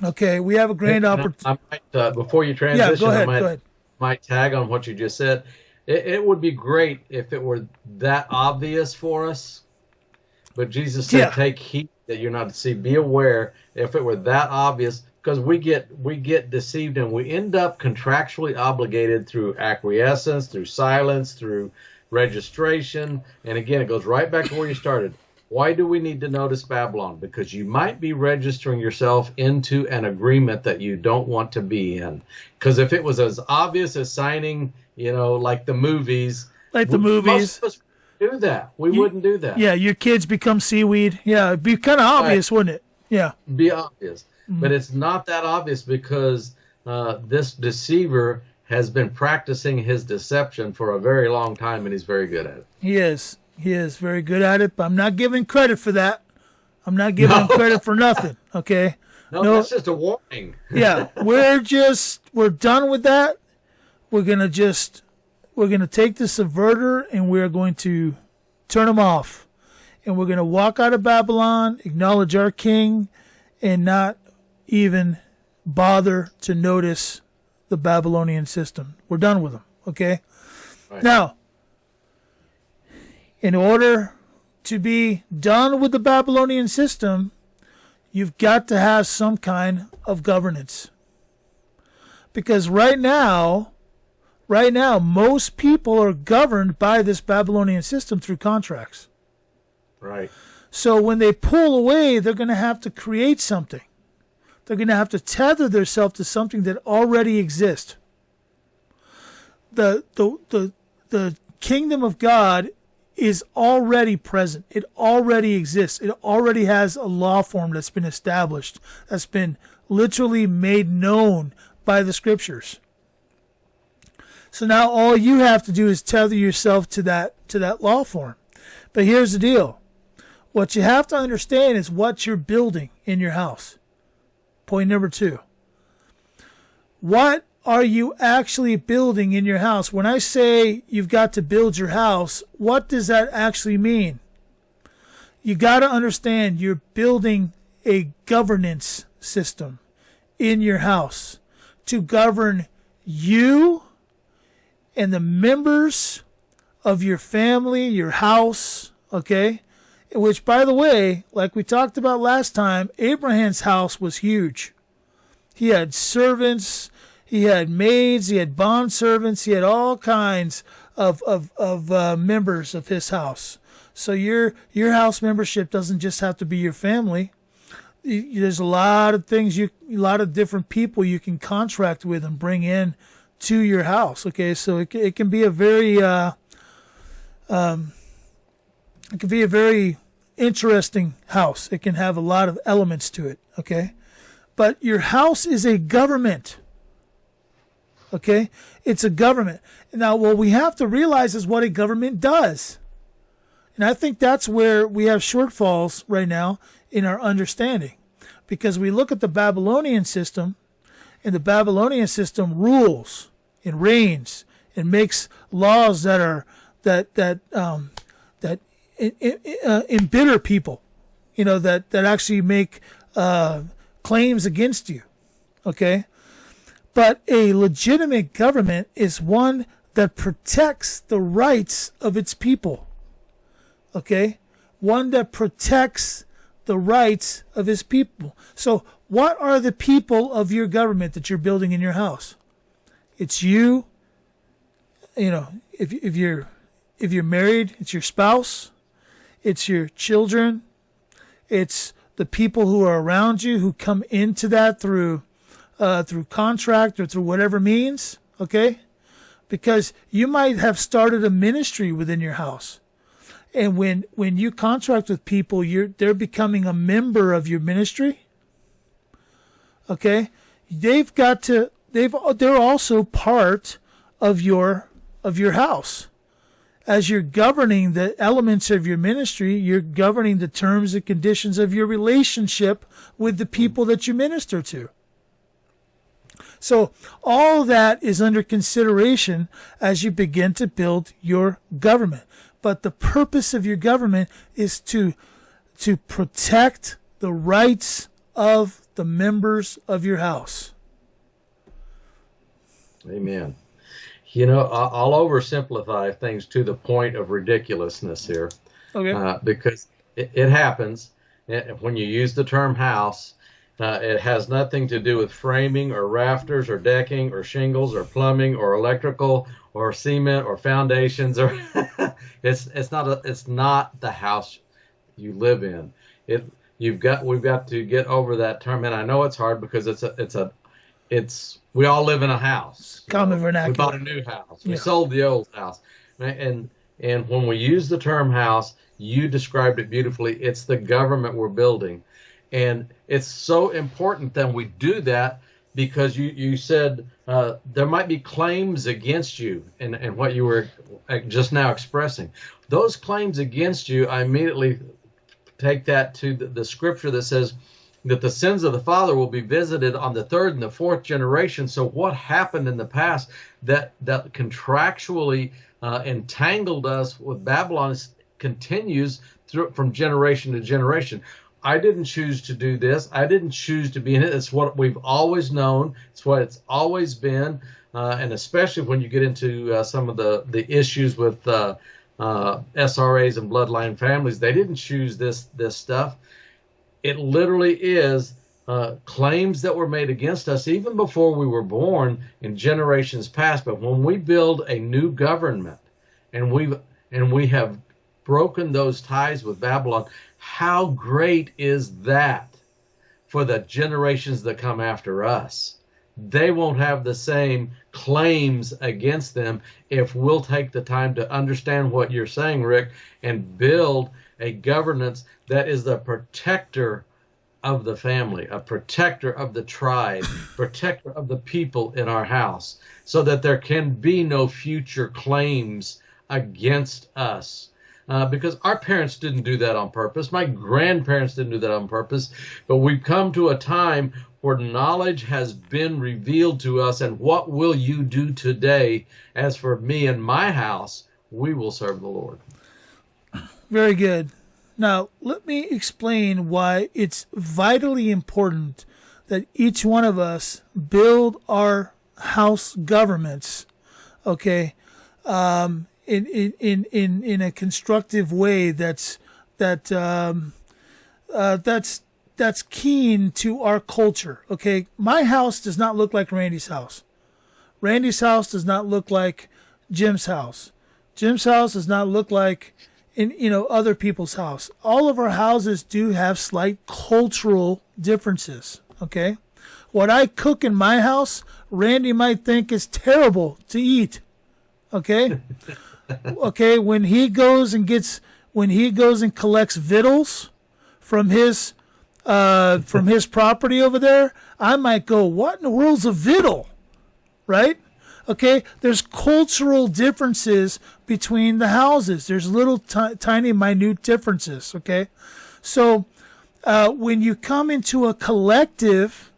Speaker 2: Okay, we have a grand opportunity.
Speaker 3: Before you transition,
Speaker 2: go ahead.
Speaker 3: Might tag on what you just said. It would be great if it were that obvious for us, but Jesus said, "Take heed that you're not deceived. Be aware." If it were that obvious, because we get deceived and we end up contractually obligated through acquiescence, through silence, through registration, and again, it goes right back to where you started. Why do we need to notice Babylon? Because you might be registering yourself into an agreement that you don't want to be in. Because if it was as obvious as signing, like the movies.
Speaker 2: Like the movies.
Speaker 3: Most of us do that. We wouldn't do that.
Speaker 2: Yeah, your kids become seaweed. Yeah, it'd be kind of obvious, wouldn't it? Yeah.
Speaker 3: Be obvious. Mm-hmm. But it's not that obvious because this deceiver has been practicing his deception for a very long time, and he's very good at it.
Speaker 2: He is. He is very good at it, but I'm not giving credit for that. I'm not giving him credit for nothing, okay?
Speaker 3: No, that's just a warning.
Speaker 2: Yeah, we're done with that. We're gonna take the subverter and we're going to turn him off. And we're gonna walk out of Babylon, acknowledge our king, and not even bother to notice the Babylonian system. We're done with them, okay?
Speaker 3: Right.
Speaker 2: Now, in order to be done with the Babylonian system, you've got to have some kind of governance. Because right now, most people are governed by this Babylonian system through contracts.
Speaker 3: Right.
Speaker 2: So when they pull away, they're going to have to create something. They're going to have to tether themselves to something that already exists. The kingdom of God is already present. It already exists. It already has a law form that's been established, that's been literally made known by the scriptures. So now all you have to do is tether yourself to that law form. But here's the deal. What you have to understand is what you're building in your house. Point number 2. What are you actually building in your house? When I say you've got to build your house, what does that actually mean? You got to understand you're building a governance system in your house to govern you and the members of your family, your house, okay? Which, by the way, like we talked about last time, Abraham's house was huge. He had servants, he had maids, he had bondservants, he had all kinds of members of his house. So your house membership doesn't just have to be your family. There's a lot of things, a lot of different people you can contract with and bring in to your house. Okay, so it can be a very interesting house. It can have a lot of elements to it. Okay, but your house is a government. Okay, it's a government. Now, what we have to realize is what a government does. And I think that's where we have shortfalls right now in our understanding. Because we look at the Babylonian system, and the Babylonian system rules and reigns and makes laws that embitter people, that actually make claims against you. Okay? But a legitimate government is one that protects the rights of its people. Okay? One that protects the rights of his people. So what are the people of your government that you're building in your house? It's you. If you're married, it's your spouse. It's your children. It's the people who are around you who come into that through contract or through whatever means. Okay? Because you might have started a ministry within your house. And when you contract with people, they're becoming a member of your ministry. Okay? They're also part of your house. As you're governing the elements of your ministry, you're governing the terms and conditions of your relationship with the people that you minister to. So all that is under consideration as you begin to build your government. But the purpose of your government is to protect the rights of the members of your house.
Speaker 3: Amen. I'll oversimplify things to the point of ridiculousness here.
Speaker 2: Okay.
Speaker 3: Because it happens when you use the term house. It has nothing to do with framing or rafters or decking or shingles or plumbing or electrical or cement or foundations or it's not the house you live in. We've got to get over that term, and I know it's hard because we all live in a house.
Speaker 2: Common vernacular.
Speaker 3: We bought a new house. We sold the old house, and when we use the term house, you described it beautifully. It's the government we're building. And it's so important that we do that because you said there might be claims against you and what you were just now expressing. Those claims against you, I immediately take that to the scripture that says that the sins of the father will be visited on the third and the fourth generation. So what happened in the past that contractually entangled us with Babylon continues from generation to generation. I didn't choose to do this. I didn't choose to be in it. It's what we've always known. It's what it's always been. And especially when you get into some of the issues with SRAs and bloodline families, they didn't choose this stuff. It literally is claims that were made against us even before we were born in generations past. But when we build a new government and we have broken those ties with Babylon, how great is that for the generations that come after us? They won't have the same claims against them if we'll take the time to understand what you're saying, Rick, and build a governance that is the protector of the family, a protector of the tribe, protector of the people in our house, so that there can be no future claims against us. because our parents didn't do that on purpose. My grandparents didn't do that on purpose. But we've come to a time where knowledge has been revealed to us. And what will you do today? As for me and my house, we will serve the Lord.
Speaker 2: Very good. Now, let me explain why it's vitally important that each one of us build our house governments, okay, in a constructive way that's keen to our culture. Okay, my house does not look like Randy's house. Randy's house does not look like Jim's house. Jim's house does not look like other people's house. All of our houses do have slight cultural differences. Okay, what I cook in my house, Randy might think is terrible to eat. Okay. Okay, when he goes and collects victuals from his property over there, I might go, what in the world's a victual? Right? Okay, there's cultural differences between the houses. There's little tiny minute differences, okay? So when you come into a collective,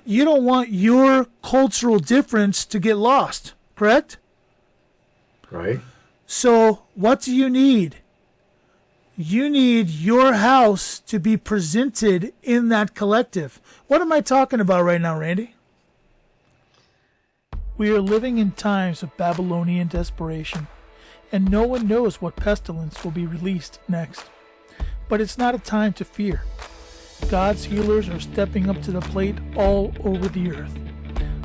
Speaker 2: you don't want your cultural difference to get lost, correct?
Speaker 3: Right.
Speaker 2: So what do you need? You need your house to be presented in that collective. What am I talking about right now, Randy? We are living in times of Babylonian desperation, and no one knows what pestilence will be released next. But it's not a time to fear. God's healers are stepping up to the plate all over the earth.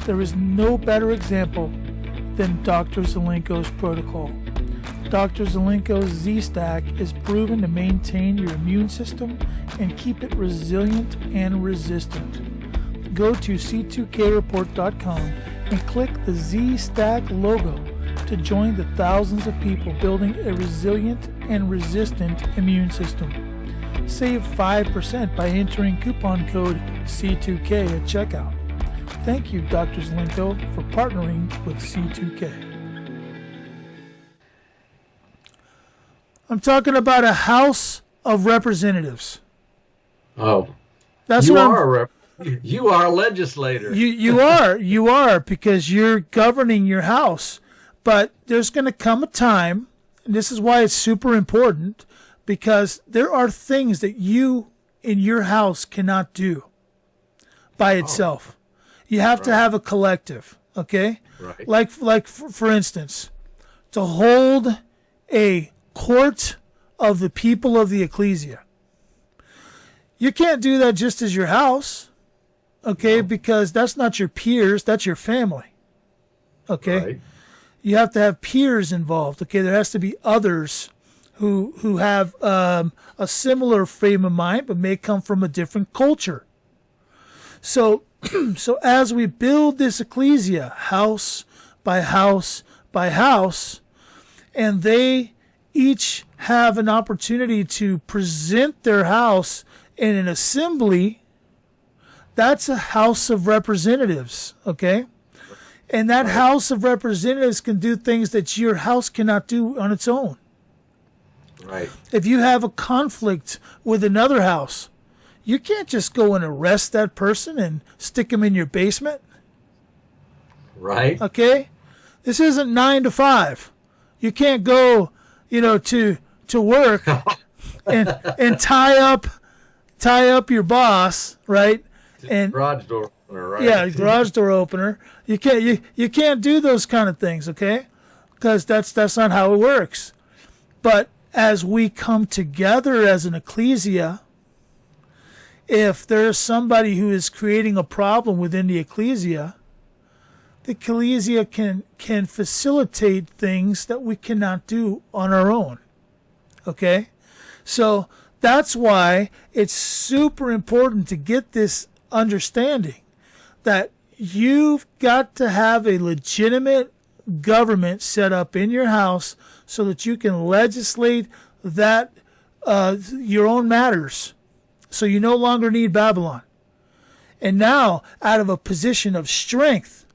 Speaker 2: There is no better example than Dr. Zelenko's protocol. Dr. Zelenko's Z-Stack is proven to maintain your immune system and keep it resilient and resistant. Go to C2KReport.com and click the Z-Stack logo to join the thousands of people building a resilient and resistant immune system. Save 5% by entering coupon code C2K at checkout. Thank you, Dr. Zelenko, for partnering with C2K. I'm talking about a House of Representatives.
Speaker 3: Oh,
Speaker 2: that's
Speaker 3: you
Speaker 2: what
Speaker 3: are you are a legislator.
Speaker 2: You are, because you're governing your house. But there's going to come a time, and this is why it's super important, because there are things that you in your house cannot do by itself. You have to have a collective, okay?
Speaker 3: Right.
Speaker 2: Like for instance, to hold a court of the people of the ecclesia. You can't do that just as your house, okay? No. Because that's not your peers, that's your family, okay?
Speaker 3: Right.
Speaker 2: You have to have peers involved, okay? There has to be others who have a similar frame of mind but may come from a different culture. So as we build this ecclesia, house by house by house, and they each have an opportunity to present their house in an assembly, that's a House of Representatives, okay? And that House of Representatives can do things that your house cannot do on its own.
Speaker 3: Right.
Speaker 2: If you have a conflict with another house, you can't just go and arrest that person and stick him in your basement.
Speaker 3: Right.
Speaker 2: Okay? This isn't 9 to 5. You can't go, to work and tie up your boss, right? And
Speaker 3: garage door opener, right?
Speaker 2: Yeah, garage door opener. You can't do those kind of things, okay? Because that's not how it works. But as we come together as an ecclesia, if there's somebody who is creating a problem within the ecclesia can facilitate things that we cannot do on our own. Okay? So that's why it's super important to get this understanding that you've got to have a legitimate government set up in your house so that you can legislate that your own matters. So you no longer need Babylon. And now, out of a position of strength,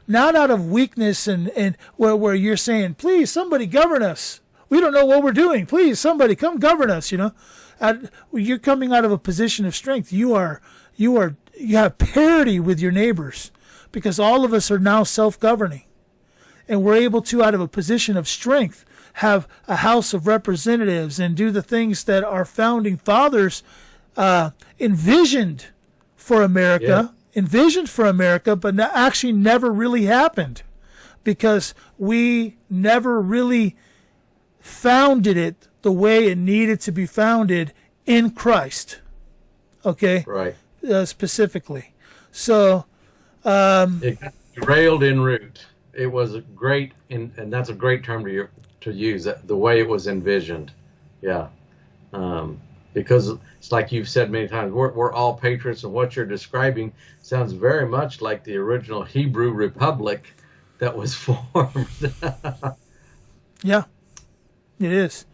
Speaker 2: not out of weakness and where you're saying, please, somebody govern us. We don't know what we're doing. Please, somebody come govern us. You're coming out of a position of strength. You have parity with your neighbors, because all of us are now self-governing, and we're able to, out of a position of strength, have a House of Representatives and do the things that our founding fathers envisioned for America, but actually never really happened, because we never really founded it the way it needed to be founded in Christ. Okay?
Speaker 3: Right.
Speaker 2: Specifically. So,
Speaker 3: it got derailed en route. It was great, and that's a great term to use, the way it was envisioned. Yeah. Because it's like you've said many times, we're all patriots, and what you're describing sounds very much like the original Hebrew Republic that was formed.
Speaker 2: Yeah, it is.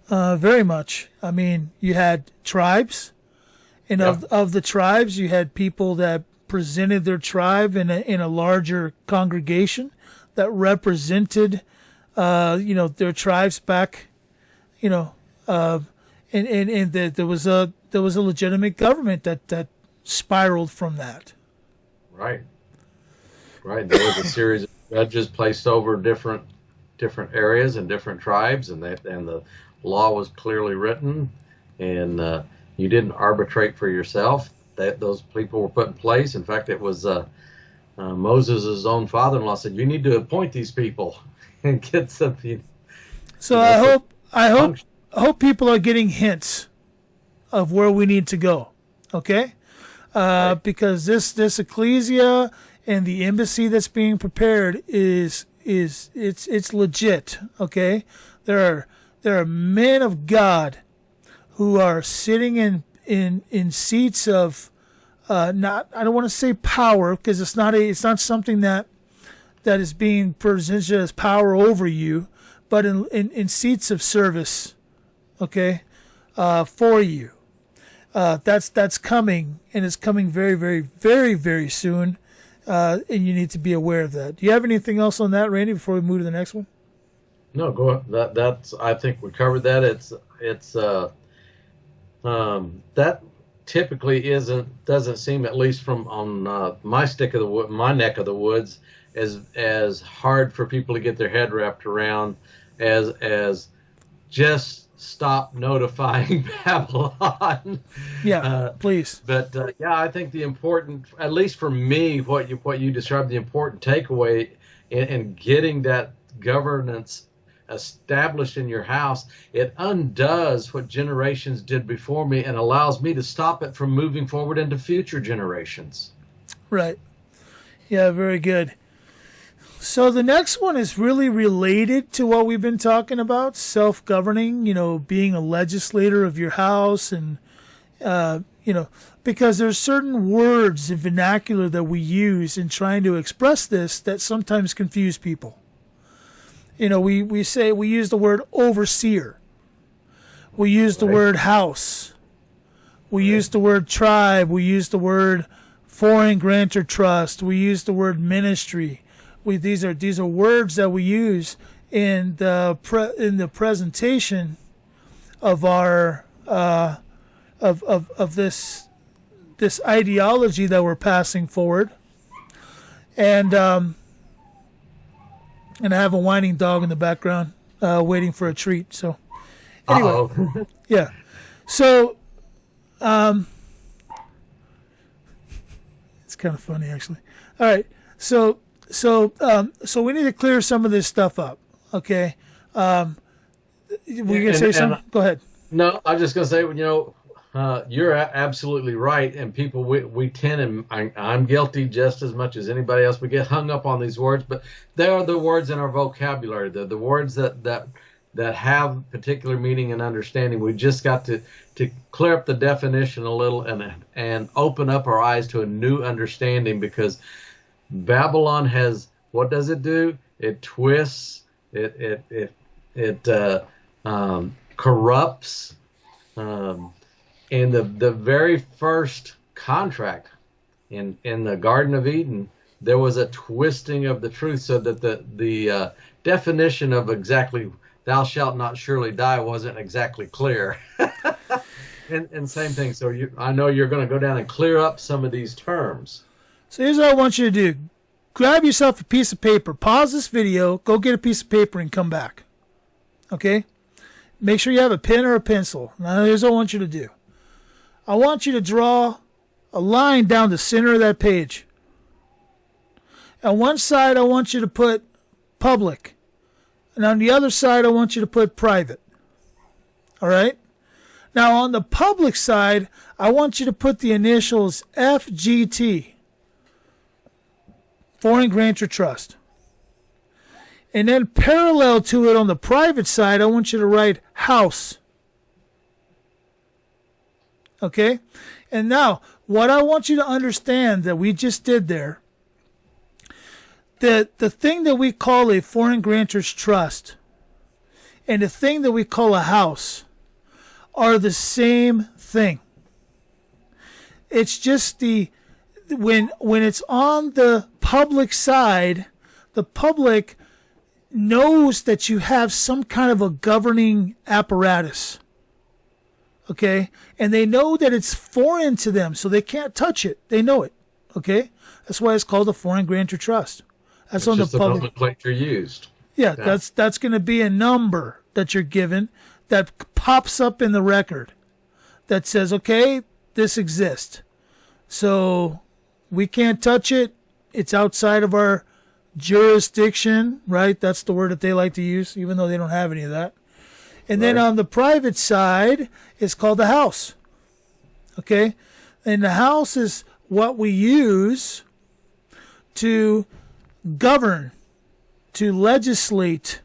Speaker 2: Very much. I mean, you had tribes, and of the tribes, you had people that presented their tribe in a larger congregation that represented, their tribes back, and there was a legitimate government that spiraled from that.
Speaker 3: Right. There was a series of judges placed over different areas and different tribes, and the law was clearly written, and you didn't arbitrate for yourself. Those people were put in place. In fact, it was Moses' own father-in-law said, "You need to appoint these people and get something."
Speaker 2: So I hope people are getting hints of where we need to go. Okay,
Speaker 3: Right.
Speaker 2: because this ecclesia and the embassy that's being prepared it's legit. Okay, there are men of God who are sitting in seats of I don't want to say power, because it's not something that is being presented as power over you, but in seats of service, okay, for you. That's coming, and it's coming very, very, very, very soon, and you need to be aware of that. Do you have anything else on that, Randy, before we move to the next one?
Speaker 3: No, go ahead. That's I think we covered that. It's that typically doesn't seem, at least from on my neck of the woods, as hard for people to get their head wrapped around as just stop notifying Babylon.
Speaker 2: Yeah, please.
Speaker 3: But I think the important, at least for me, what you described, the important takeaway in getting that governance established in your house, it undoes what generations did before me and allows me to stop it from moving forward into future generations.
Speaker 2: Right. Yeah, very good. So the next one is really related to what we've been talking about, self-governing, being a legislator of your house, and, because there's certain words and vernacular that we use in trying to express this that sometimes confuse people. We use the word overseer. We use the word house. We use the word tribe. We use the word foreign grantor trust. We use the word ministry. These are words that we use in the presentation of our of this ideology that we're passing forward, and I have a whining dog in the background waiting for a treat. So anyway, yeah. So it's kind of funny, actually. All right. So we need to clear some of this stuff up. Okay. Were you going to say something? Go ahead.
Speaker 3: No, I was just going to say, you're absolutely right. And people, we tend, and I'm guilty just as much as anybody else, we get hung up on these words, but they are the words in our vocabulary. They're the words that have particular meaning and understanding. We just got to clear up the definition a little and open up our eyes to a new understanding, because Babylon has, what does it do? It twists, it corrupts. In the very first contract in the Garden of Eden, there was a twisting of the truth, so that the definition of exactly thou shalt not surely die wasn't exactly clear. and same thing. So I know you're going to go down and clear up some of these terms.
Speaker 2: So here's what I want you to do. Grab yourself a piece of paper. Pause this video. Go get a piece of paper and come back. Okay? Make sure you have a pen or a pencil. Now here's what I want you to do. I want you to draw a line down the center of that page. On one side, I want you to put public. And on the other side, I want you to put private. All right? Now, on the public side, I want you to put the initials FGT, Foreign Grantor Trust. And then parallel to it on the private side, I want you to write house. Okay? And now, what I want you to understand that we just did there, that the thing that we call a foreign grantor's trust and the thing that we call a house are the same thing. It's just when it's on the public side, the public knows that you have some kind of a governing apparatus. Okay? And they know that it's foreign to them, so they can't touch it. They know it. Okay? That's why it's called a foreign grantor trust. That's
Speaker 3: It's
Speaker 2: on
Speaker 3: just
Speaker 2: the public.
Speaker 3: nomenclature used.
Speaker 2: Yeah,
Speaker 3: Yeah.
Speaker 2: that's going to be a number that you're given that pops up in the record that says, okay, this exists. So we can't touch it. It's outside of our jurisdiction, right? That's the word that they like to use, even though they don't have any of that. And then on the private side, it's called the house. Okay? And the house is what we use to govern, to legislate,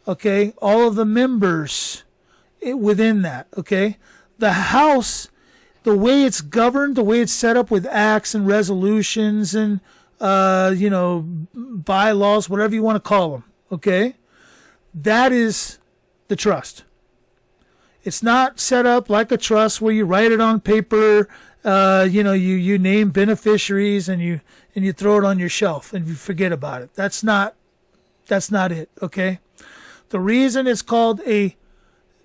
Speaker 2: okay, all of the members within that, okay? The house, the way it's governed, the way it's set up with acts and resolutions and, bylaws, whatever you want to call them, okay? That is the trust. It's not set up like a trust where you write it on paper, you name beneficiaries and you throw it on your shelf and you forget about it. That's not it, okay? The reason it's called a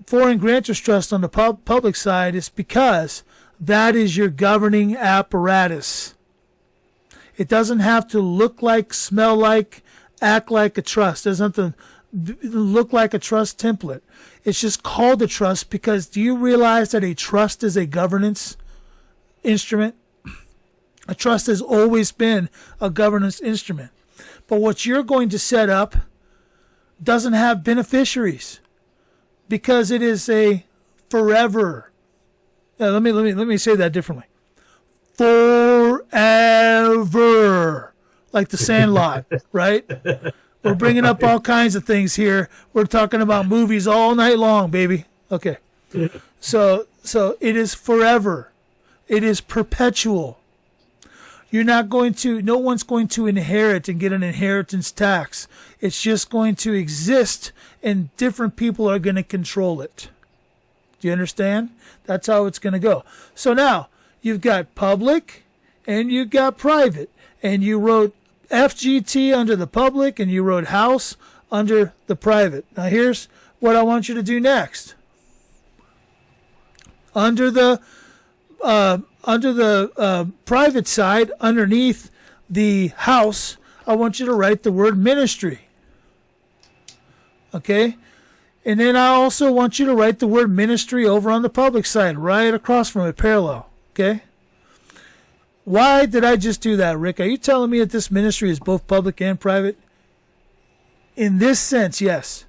Speaker 2: foreign grantor's trust on the public side is because that is your governing apparatus. It doesn't have to look like, smell like, act like a trust. It doesn't have to look like a trust template. It's just called a trust because do you realize that a trust is a governance instrument? A trust has always been a governance instrument. But what you're going to set up doesn't have beneficiaries because it is a forever. Let me say that differently. Forever. Like the Sandlot, right? We're bringing up all kinds of things here. We're talking about movies all night long, baby. Okay. So it is forever. It is perpetual. No one's going to inherit and get an inheritance tax. It's just going to exist and different people are going to control it. Do you understand? That's how it's going to go. So now you've got public and you've got private and you wrote FGT under the public and you wrote house under the private. Now here's what I want you to do next. Under the private side, underneath the house, I want you to write the word ministry. Okay? And then I also want you to write the word ministry over on the public side, right across from it, parallel. Okay? Why did I just do that, Rick? Are you telling me that this ministry is both public and private? In this sense, yes.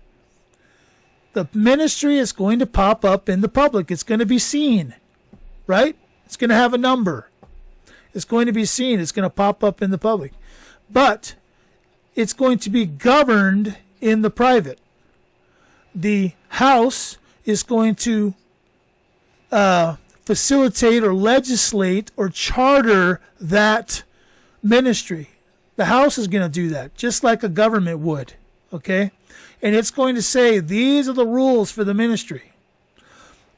Speaker 2: The ministry is going to pop up in the public. It's going to be seen, right? It's going to have a number. It's going to be seen. It's going to pop up in the public. But it's going to be governed in the private. The house is going to facilitate or legislate or charter that ministry. The house is going to do that, just like a government would, okay? And it's going to say, these are the rules for the ministry.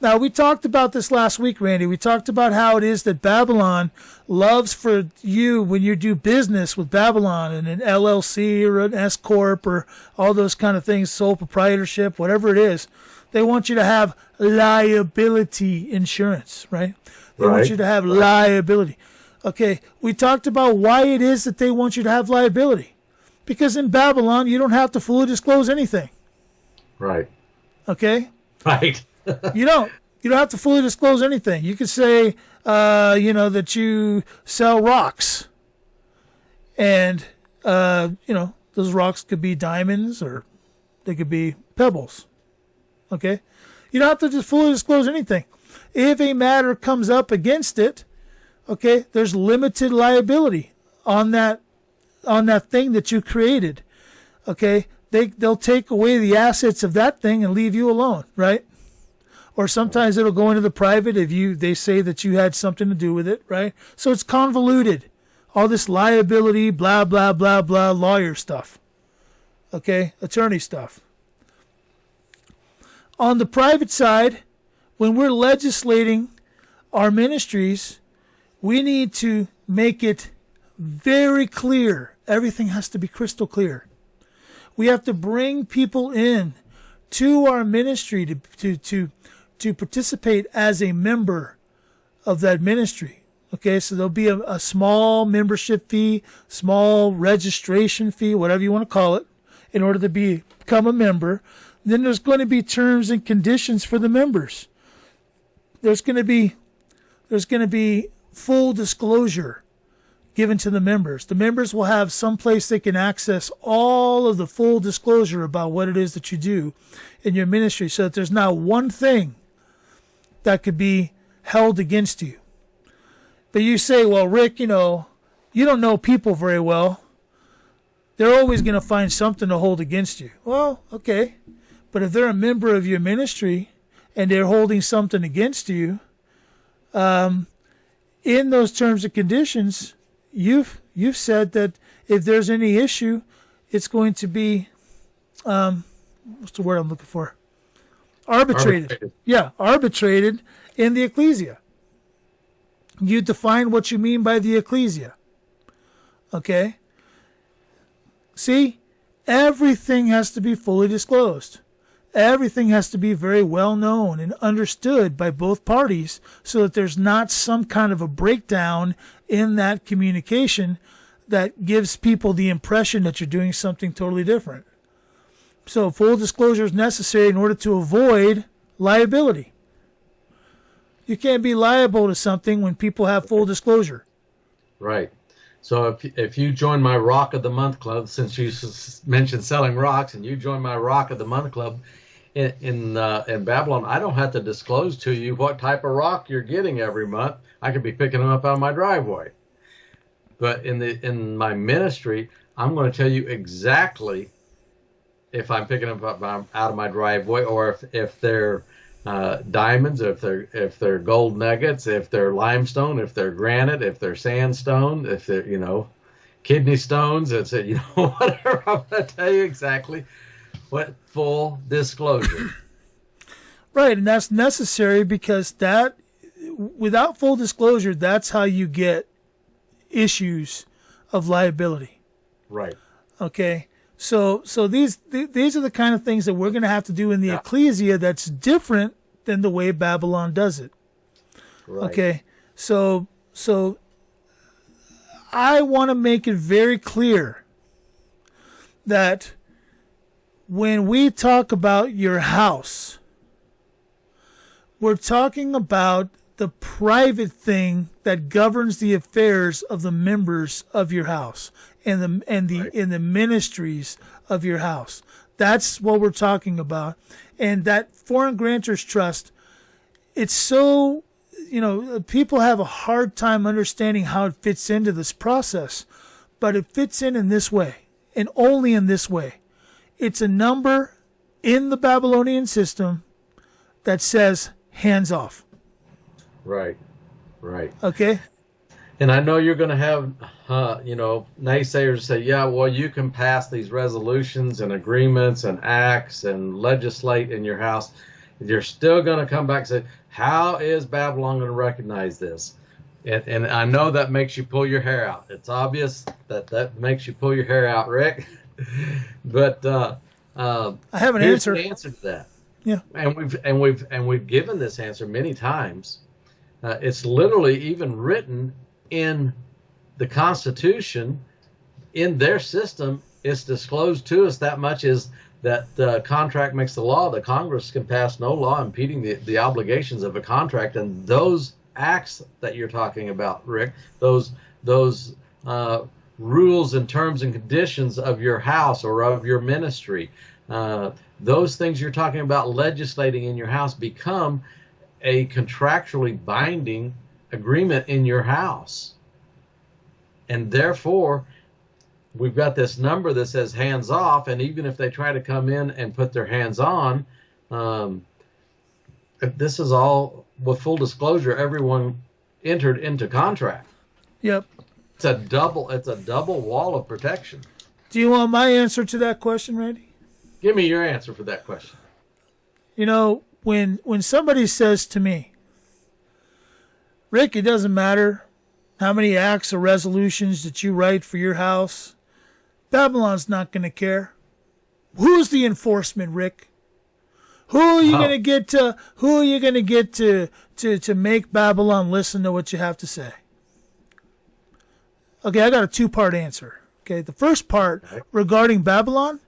Speaker 2: Now, we talked about this last week, Randy. We talked about how it is that Babylon loves for you when you do business with Babylon and an LLC or an S Corp or all those kind of things, sole proprietorship, whatever it is. They want you to have liability insurance, right? They want you to have liability. Okay, we talked about why it is that they want you to have liability. Because in Babylon, you don't have to fully disclose anything.
Speaker 3: Right.
Speaker 2: Okay?
Speaker 3: Right.
Speaker 2: You don't have to fully disclose anything. You could say, that you sell rocks. And, those rocks could be diamonds or they could be pebbles. Okay? You don't have to just fully disclose anything. If a matter comes up against it, okay, there's limited liability on that thing that you created. Okay? They'll take away the assets of that thing and leave you alone, right? Or sometimes it'll go into the private if they say that you had something to do with it, right? So it's convoluted. All this liability, blah, blah, blah, blah, lawyer stuff. Okay? Attorney stuff. On the private side, when we're legislating our ministries, we need to make it very clear. Everything has to be crystal clear. We have to bring people in to our ministry to participate as a member of that ministry. Okay, so there'll be a small membership fee, small registration fee, whatever you want to call it, in order to become a member. Then there's going to be terms and conditions for the members. There's going to be full disclosure given to the members. The members will have some place they can access all of the full disclosure about what it is that you do in your ministry, so that there's not one thing that could be held against you. But you say, well, Rick, you don't know people very well. They're always going to find something to hold against you. Well, okay. But if they're a member of your ministry and they're holding something against you, in those terms and conditions, you've said that if there's any issue, it's going to be, what's the word I'm looking for? Arbitrated. Yeah, arbitrated in the ecclesia. You define what you mean by the ecclesia. Okay? See? Everything has to be fully disclosed. Everything has to be very well known and understood by both parties so that there's not some kind of a breakdown in that communication that gives people the impression that you're doing something totally different. So full disclosure is necessary in order to avoid liability. You can't be liable to something when people have full disclosure. Right.
Speaker 3: So if you join my Rock of the Month club, since you mentioned selling rocks, and you join my Rock of the Month club in Babylon, I don't have to disclose to you what type of rock you're getting every month. I could be picking them up out of my driveway. But in my ministry, I'm going to tell you exactly if I'm picking them up out of my driveway, or if they're diamonds, if they're gold nuggets, if they're limestone, if they're granite, if they're sandstone, if they're kidney stones. It's whatever. I'm going to tell you exactly what full disclosure.
Speaker 2: Right, and that's necessary because without full disclosure, that's how you get issues of liability.
Speaker 3: Right.
Speaker 2: Okay. So these are the kind of things that we're going to have to do in the ecclesia that's different than the way Babylon does it.
Speaker 3: Right.
Speaker 2: Okay. So I want to make it very clear that when we talk about your house, we're talking about the private thing that governs the affairs of the members of your house and the ministries of your house. That's what we're talking about. And that foreign grantors trust, it's so, people have a hard time understanding how it fits into this process, but it fits in this way, and only in this way. It's a number in the Babylonian system that says hands off.
Speaker 3: Right.
Speaker 2: Okay?
Speaker 3: And I know you're going to have, naysayers say, yeah, well, you can pass these resolutions and agreements and acts and legislate in your house. You're still going to come back and say, how is Babylon going to recognize this? And I know that makes you pull your hair out. It's obvious that makes you pull your hair out, Rick. But
Speaker 2: I have an
Speaker 3: here's
Speaker 2: answer.
Speaker 3: the answer to that.
Speaker 2: Yeah.
Speaker 3: And we've given this answer many times. It's literally even written in the Constitution. In their system, it's disclosed to us that much is that the contract makes the law. The Congress can pass no law impeding the obligations of a contract. And those acts that you're talking about, Rick, those rules and terms and conditions of your house or of your ministry, those things you're talking about legislating in your house become a contractually binding agreement in your house. And therefore, we've got this number that says hands off, and even if they try to come in and put their hands on, this is all, with full disclosure, everyone entered into contract.
Speaker 2: Yep.
Speaker 3: It's a double wall of protection.
Speaker 2: Do you want my answer to that question, Randy?
Speaker 3: Give me your answer for that question.
Speaker 2: You know, when somebody says to me, Rick, it doesn't matter how many acts or resolutions that you write for your house, Babylon's not going to care. Who's the enforcement, Rick? Who are you going to get to? Who are you going to get to make Babylon listen to what you have to say? Okay, I got a two-part answer. Okay, the first part regarding Babylon,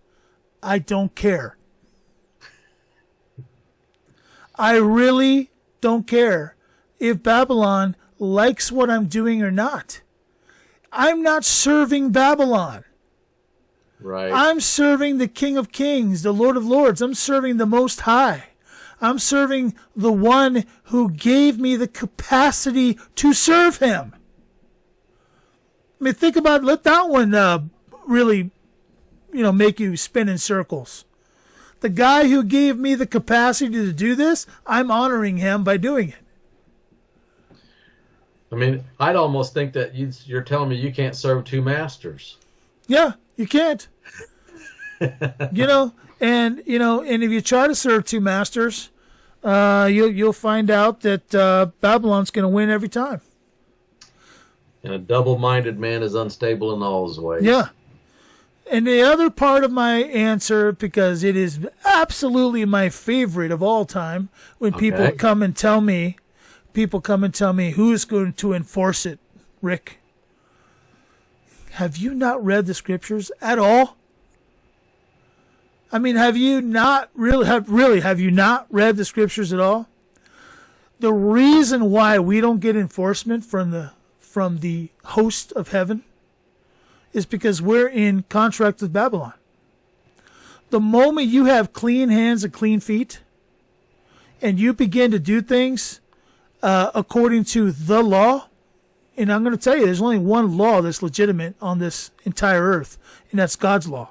Speaker 2: I don't care. I really don't care if Babylon likes what I'm doing or not. I'm not serving Babylon.
Speaker 3: Right.
Speaker 2: I'm serving the King of Kings, the Lord of Lords. I'm serving the Most High. I'm serving the one who gave me the capacity to serve him. I mean, think about it. Let that one really, make you spin in circles. The guy who gave me the capacity to do this, I'm honoring him by doing it.
Speaker 3: I mean, I'd almost think that you're telling me you can't serve two masters.
Speaker 2: Yeah, you can't. And if you try to serve two masters, you'll find out that Babylon's going to win every time.
Speaker 3: And a double-minded man is unstable in all his ways.
Speaker 2: Yeah. And the other part of my answer, because it is absolutely my favorite of all time, when people come and tell me who's going to enforce it, Rick. Have you not read the scriptures at all? I mean, have you not read the scriptures at all? The reason why we don't get enforcement from the host of heaven is because we're in contract with Babylon. The moment you have clean hands and clean feet, and you begin to do things according to the law, and I'm going to tell you, there's only one law that's legitimate on this entire earth, and that's God's law.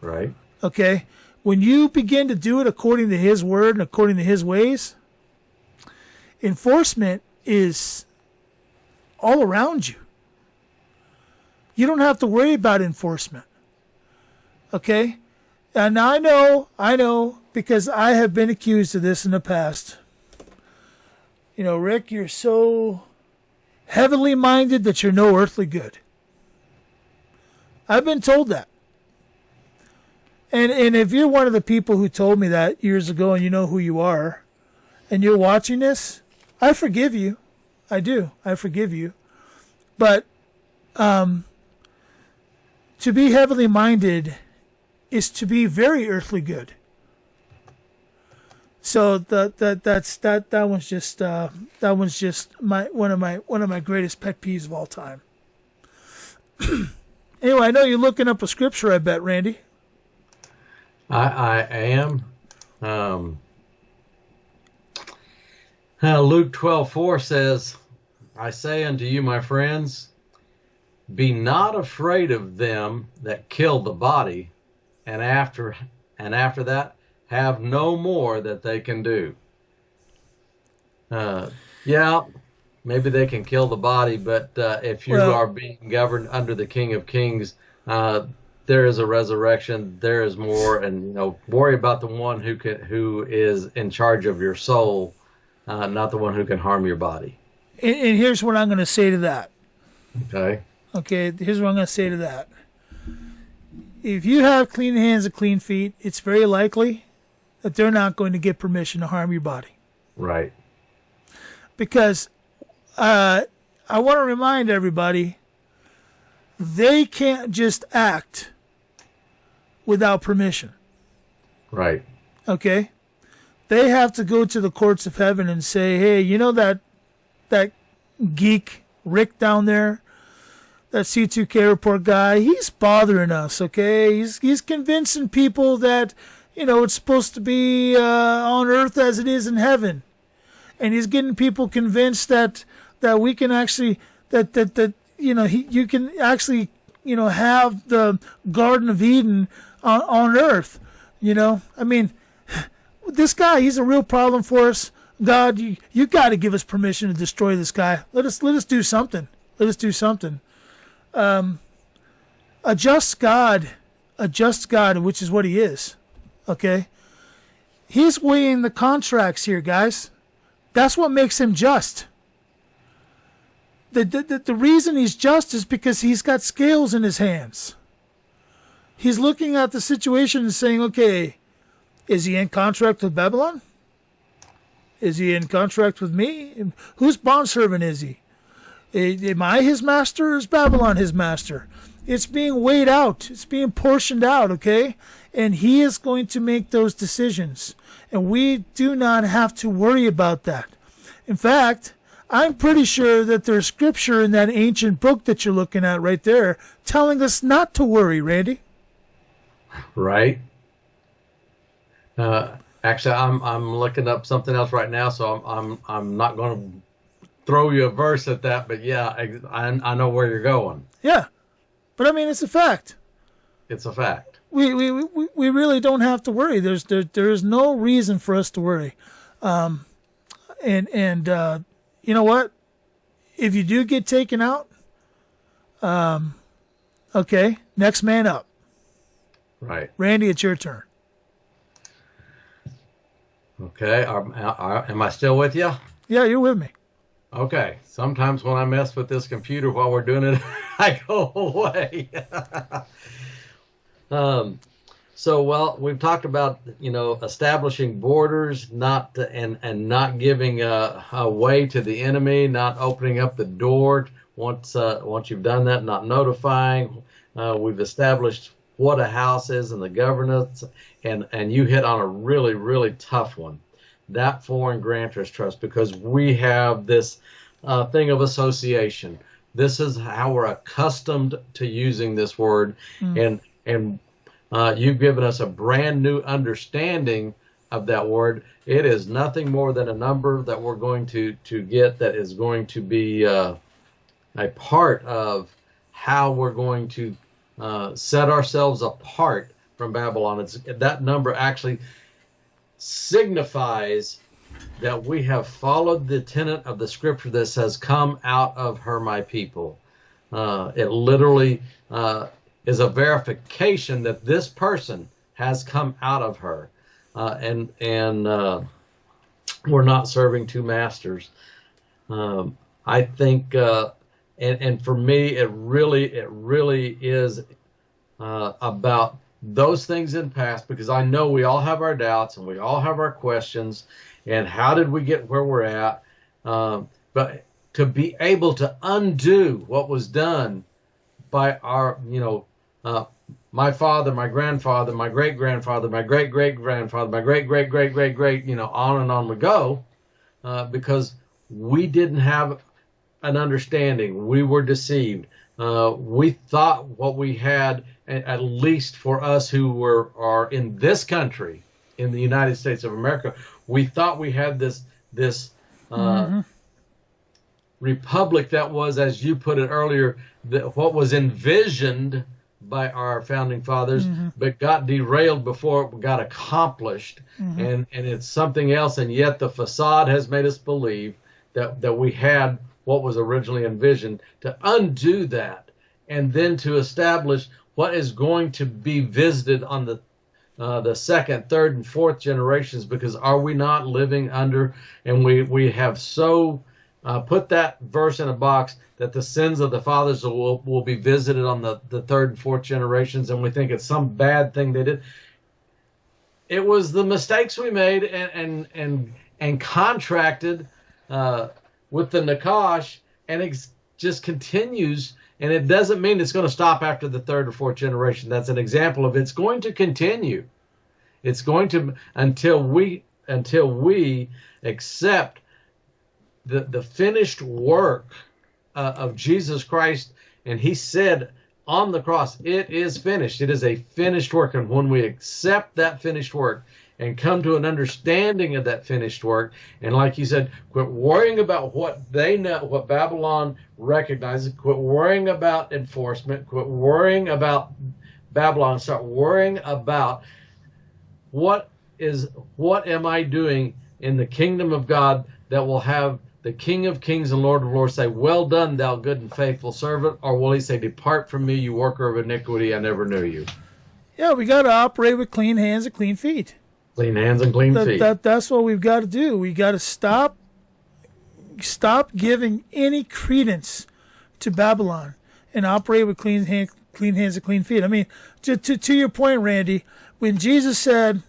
Speaker 3: Right.
Speaker 2: Okay? When you begin to do it according to his word and according to his ways, enforcement is all around you. You don't have to worry about enforcement. Okay? And I know, because I have been accused of this in the past. Rick, you're so heavenly minded that you're no earthly good. I've been told that. And if you're one of the people who told me that years ago and you know who you are, and you're watching this, I forgive you. I do. I forgive you. But to be heavenly minded is to be very earthly good. So that one's just one of my greatest pet peeves of all time. Anyway, I know you're looking up a scripture, I bet, Randy.
Speaker 3: I am. Luke 12:4 says, I say unto you, my friends, be not afraid of them that kill the body, and after that have no more that they can do. Maybe they can kill the body, but if you are being governed under the King of Kings, there is a resurrection, there is more, and worry about the one who is in charge of your soul, not the one who can harm your body.
Speaker 2: And here's what I'm going to say to that.
Speaker 3: Okay.
Speaker 2: Here's what I'm going to say to that. If you have clean hands and clean feet, it's very likely that they're not going to get permission to harm your body.
Speaker 3: Right.
Speaker 2: Because I want to remind everybody, they can't just act without permission.
Speaker 3: Right.
Speaker 2: Okay? They have to go to the courts of heaven and say, hey, you know that geek Rick down there, that C2K report guy, he's bothering us, okay? He's convincing people that, it's supposed to be on earth as it is in heaven. And he's getting people convinced that we can actually, you can actually, have the Garden of Eden on earth, I mean, this guy, he's a real problem for us. God, you got to give us permission to destroy this guy. Let us do something. Let us do something. A just God, which is what he is, okay? He's weighing the contracts here, guys. That's what makes him just. The reason he's just is because he's got scales in his hands. He's looking at the situation and saying, okay, is he in contract with Babylon? Is he in contract with me? Whose bondservant is he? Am I his master or is Babylon his master? It's being weighed out. It's being portioned out, okay? And he is going to make those decisions. And we do not have to worry about that. In fact, I'm pretty sure that there's scripture in that ancient book that you're looking at right there telling us not to worry, Randy.
Speaker 3: Right. Actually, I'm looking up something else right now, so I'm not going to throw you a verse at that, but yeah, I know where you're going.
Speaker 2: Yeah, but I mean, it's a fact.
Speaker 3: It's a fact.
Speaker 2: We really don't have to worry. There's no reason for us to worry. And you know what? If you do get taken out, okay, next man up.
Speaker 3: Right.
Speaker 2: Randy, it's your turn.
Speaker 3: Okay. Am I still with you?
Speaker 2: Yeah, you're with me.
Speaker 3: Okay. Sometimes when I mess with this computer while we're doing it, I go away. So, we've talked about, establishing borders, not giving a way to the enemy, not opening up the door once you've done that, not notifying. We've established what a house is and the governance, and you hit on a really, really tough one, that foreign grantors trust, because we have this thing of association. This is how we're accustomed to using this word, and you've given us a brand new understanding of that word. It is nothing more than a number that we're going to get that is going to be a part of how we're going to set ourselves apart from Babylon. That number actually signifies that we have followed the tenet of the scripture that says, "Come out of her, my people." It literally is a verification that this person has come out of her, and we're not serving two masters. I think, and for me, it really is about those things in past, because I know we all have our doubts and we all have our questions, and how did we get where we're at? But to be able to undo what was done by our, my father, my grandfather, my great-grandfather, my great-great-grandfather, my great-great-great-great-great, on and on we go, because we didn't have an understanding. We were deceived. We thought what we had, at least for us who are in this country, in the United States of America, we thought we had this republic that was, as you put it earlier, what was envisioned by our founding fathers, but got derailed before it got accomplished, and it's something else. And yet the facade has made us believe that we had what was originally envisioned. To undo that and then to establish what is going to be visited on the second, third, and fourth generations. Because are we not living under, and we have so put that verse in a box that the sins of the fathers will be visited on the third and fourth generations, and we think it's some bad thing they did. It was the mistakes we made and contracted with the Nakash, and it just continues. And it doesn't mean it's going to stop after the third or fourth generation. That's an example of it's going to continue. It's going to until we accept the finished work of Jesus Christ. And he said on the cross, it is finished. It is a finished work. And when we accept that finished work and come to an understanding of that finished work, and like you said, quit worrying about what they know, what Babylon recognizes, quit worrying about enforcement, quit worrying about Babylon, start worrying about what am I doing in the kingdom of God that will have the King of Kings and Lord of Lords say, well done, thou good and faithful servant, or will he say, depart from me, you worker of iniquity, I never knew you.
Speaker 2: Yeah, we got to operate with clean hands and clean feet.
Speaker 3: Clean hands and clean feet.
Speaker 2: That's what we've got to do. We got to stop giving any credence to Babylon and operate with clean hands and clean feet. I mean, to your point, Randy, when Jesus said,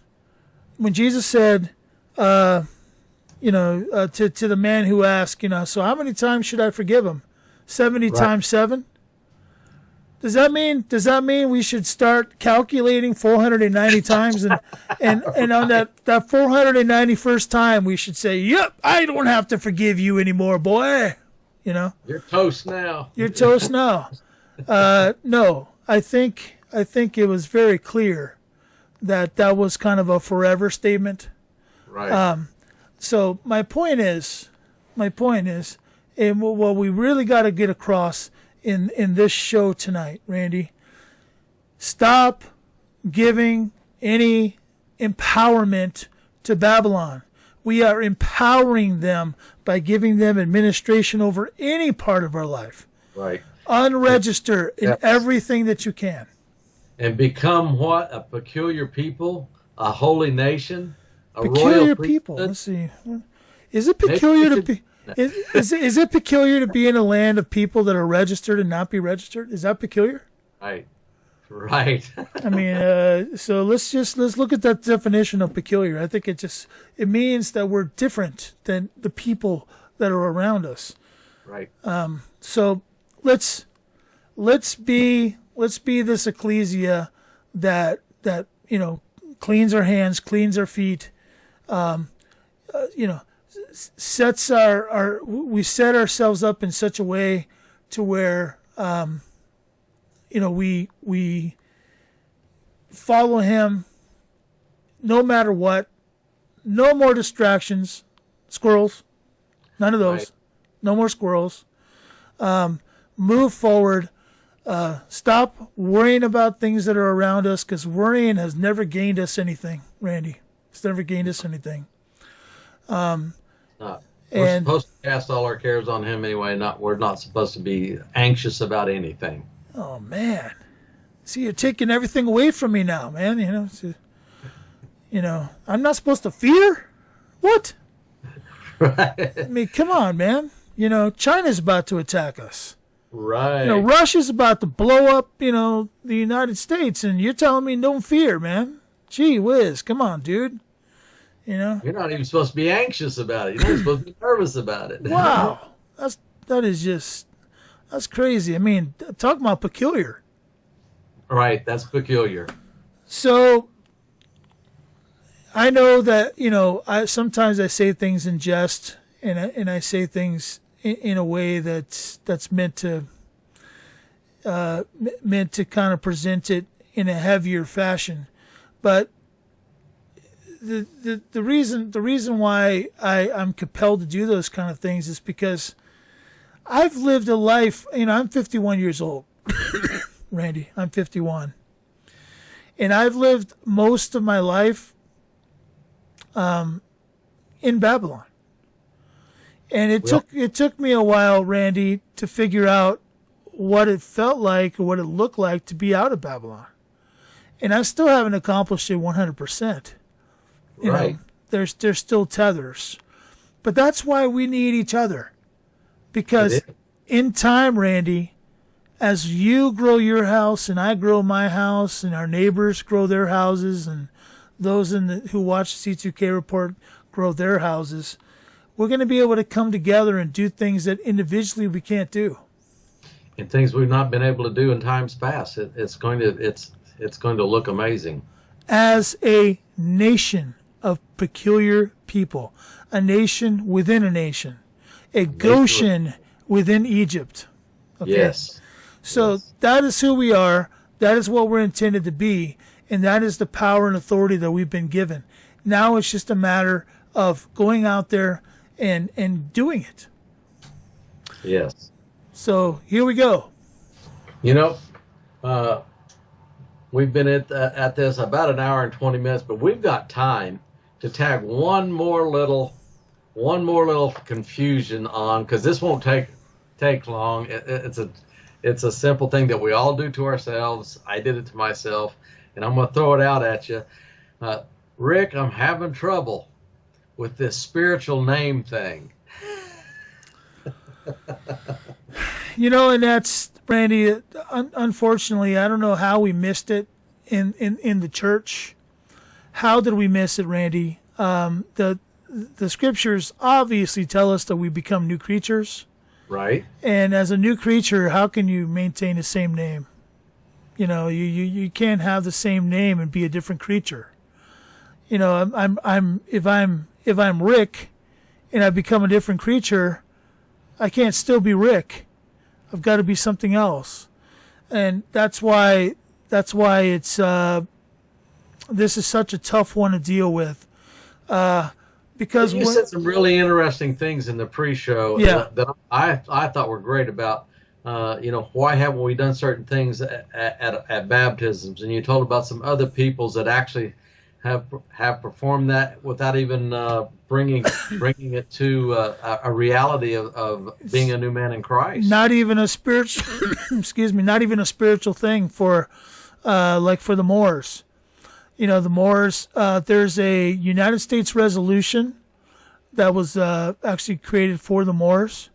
Speaker 2: to the man who asked, so how many times should I forgive him? 70 times 7? Does that mean we should start calculating 490 times and on that 491st time we should say, yep, I don't have to forgive you anymore, boy.
Speaker 3: You're toast now.
Speaker 2: You're toast now. No, I think it was very clear that was kind of a forever statement.
Speaker 3: Right.
Speaker 2: So my point is, and what we really got to get across in this show tonight, Randy, stop giving any empowerment to Babylon. We are empowering them by giving them administration over any part of our life.
Speaker 3: Right.
Speaker 2: Unregister in everything that you can.
Speaker 3: And become what? A peculiar people, a holy nation, a
Speaker 2: peculiar
Speaker 3: royal
Speaker 2: people.
Speaker 3: priesthood?
Speaker 2: Let's see. Is it peculiar to be? Is it peculiar to be in a land of people that are registered and not be registered? Is that peculiar?
Speaker 3: Right.
Speaker 2: I mean, so let's look at that definition of peculiar. I think it means that we're different than the people that are around us.
Speaker 3: Right.
Speaker 2: So let's be this ecclesia that cleans our hands, cleans our feet, sets we set ourselves up in such a way to where we follow him no matter what. No more distractions, squirrels, none of those.
Speaker 3: Right.
Speaker 2: No more squirrels. Move forward. Stop worrying about things that are around us, because worrying has never gained us anything, Randy. It's never gained us anything.
Speaker 3: We're supposed to cast all our cares on him anyway. We're not supposed to be anxious about anything.
Speaker 2: Oh man, see, you're taking everything away from me now, man. I'm not supposed to fear. What?
Speaker 3: Right.
Speaker 2: I mean, come on, man. China's about to attack us.
Speaker 3: Right.
Speaker 2: Russia's about to blow up, the United States, and you're telling me don't fear, man. Gee whiz, come on, dude.
Speaker 3: You're not even supposed to be anxious about it. You're not supposed to be nervous about it.
Speaker 2: Wow. That's crazy. I mean, talk about peculiar.
Speaker 3: Right, that's peculiar.
Speaker 2: So I know that, sometimes I say things in jest, and I say things in a way that's meant to kind of present it in a heavier fashion. But the reason why I'm compelled to do those kind of things is because I've lived a life. I'm 51 years old, Randy. I'm 51, and I've lived most of my life in Babylon. And it took me a while, Randy, to figure out what it felt like or what it looked like to be out of Babylon. And I still haven't accomplished it 100%. You
Speaker 3: Right.
Speaker 2: know, there's still tethers. But that's why we need each other. Because
Speaker 3: It is.
Speaker 2: in time, Randy, as you grow your house and I grow my house and our neighbors grow their houses and those who watch the C2K report grow their houses, we're going to be able to come together and do things that individually we can't do.
Speaker 3: And things we've not been able to do in times past. It's going to look amazing.
Speaker 2: As a nation of peculiar people, a nation within a nation, a Goshen within Egypt. Okay?
Speaker 3: Yes.
Speaker 2: So
Speaker 3: Yes.
Speaker 2: that is who we are. That is what we're intended to be. And that is the power and authority that we've been given. Now it's just a matter of going out there and doing it.
Speaker 3: Yes.
Speaker 2: So here we go.
Speaker 3: You know, we've been at this about an hour and 20 minutes, but we've got time to tag one more little confusion on, because this won't take long. It's a simple thing that we all do to ourselves. I did it to myself, and I'm going to throw it out at you. Rick, I'm having trouble with this spiritual name thing.
Speaker 2: You know, and that's, Randy, unfortunately, I don't know how we missed it in the church. How did we miss it, Randy? The scriptures obviously tell us that we become new creatures.
Speaker 3: Right.
Speaker 2: And as a new creature, how can you maintain the same name? You know, you can't have the same name and be a different creature. You know, if I'm Rick and I become a different creature, I can't still be Rick. I've got to be something else. And that's why it's this is such a tough one to deal with. Because
Speaker 3: you said some really interesting things in the pre-show that I thought were great about, why haven't we done certain things at baptisms? And you told about some other peoples that actually have performed that without even bringing it to a reality of being a new man in Christ.
Speaker 2: Not even a spiritual, not even a spiritual thing for, like for the Moors. You know, the Moors, there's a United States resolution that was actually created for the Moors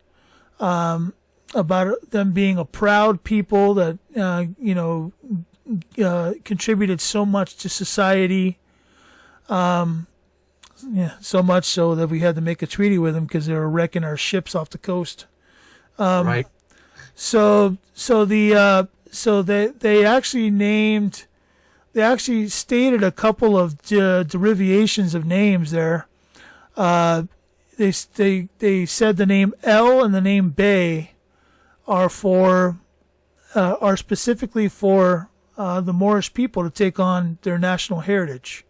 Speaker 2: about them being a proud people that, contributed so much to society. So much so that we had to make a treaty with them because they were wrecking our ships off the coast.
Speaker 3: Right.
Speaker 2: So they actually named. They actually stated a couple of derivations of names there. They said the name El and the name Bay are specifically for the Moorish people to take on their national heritage.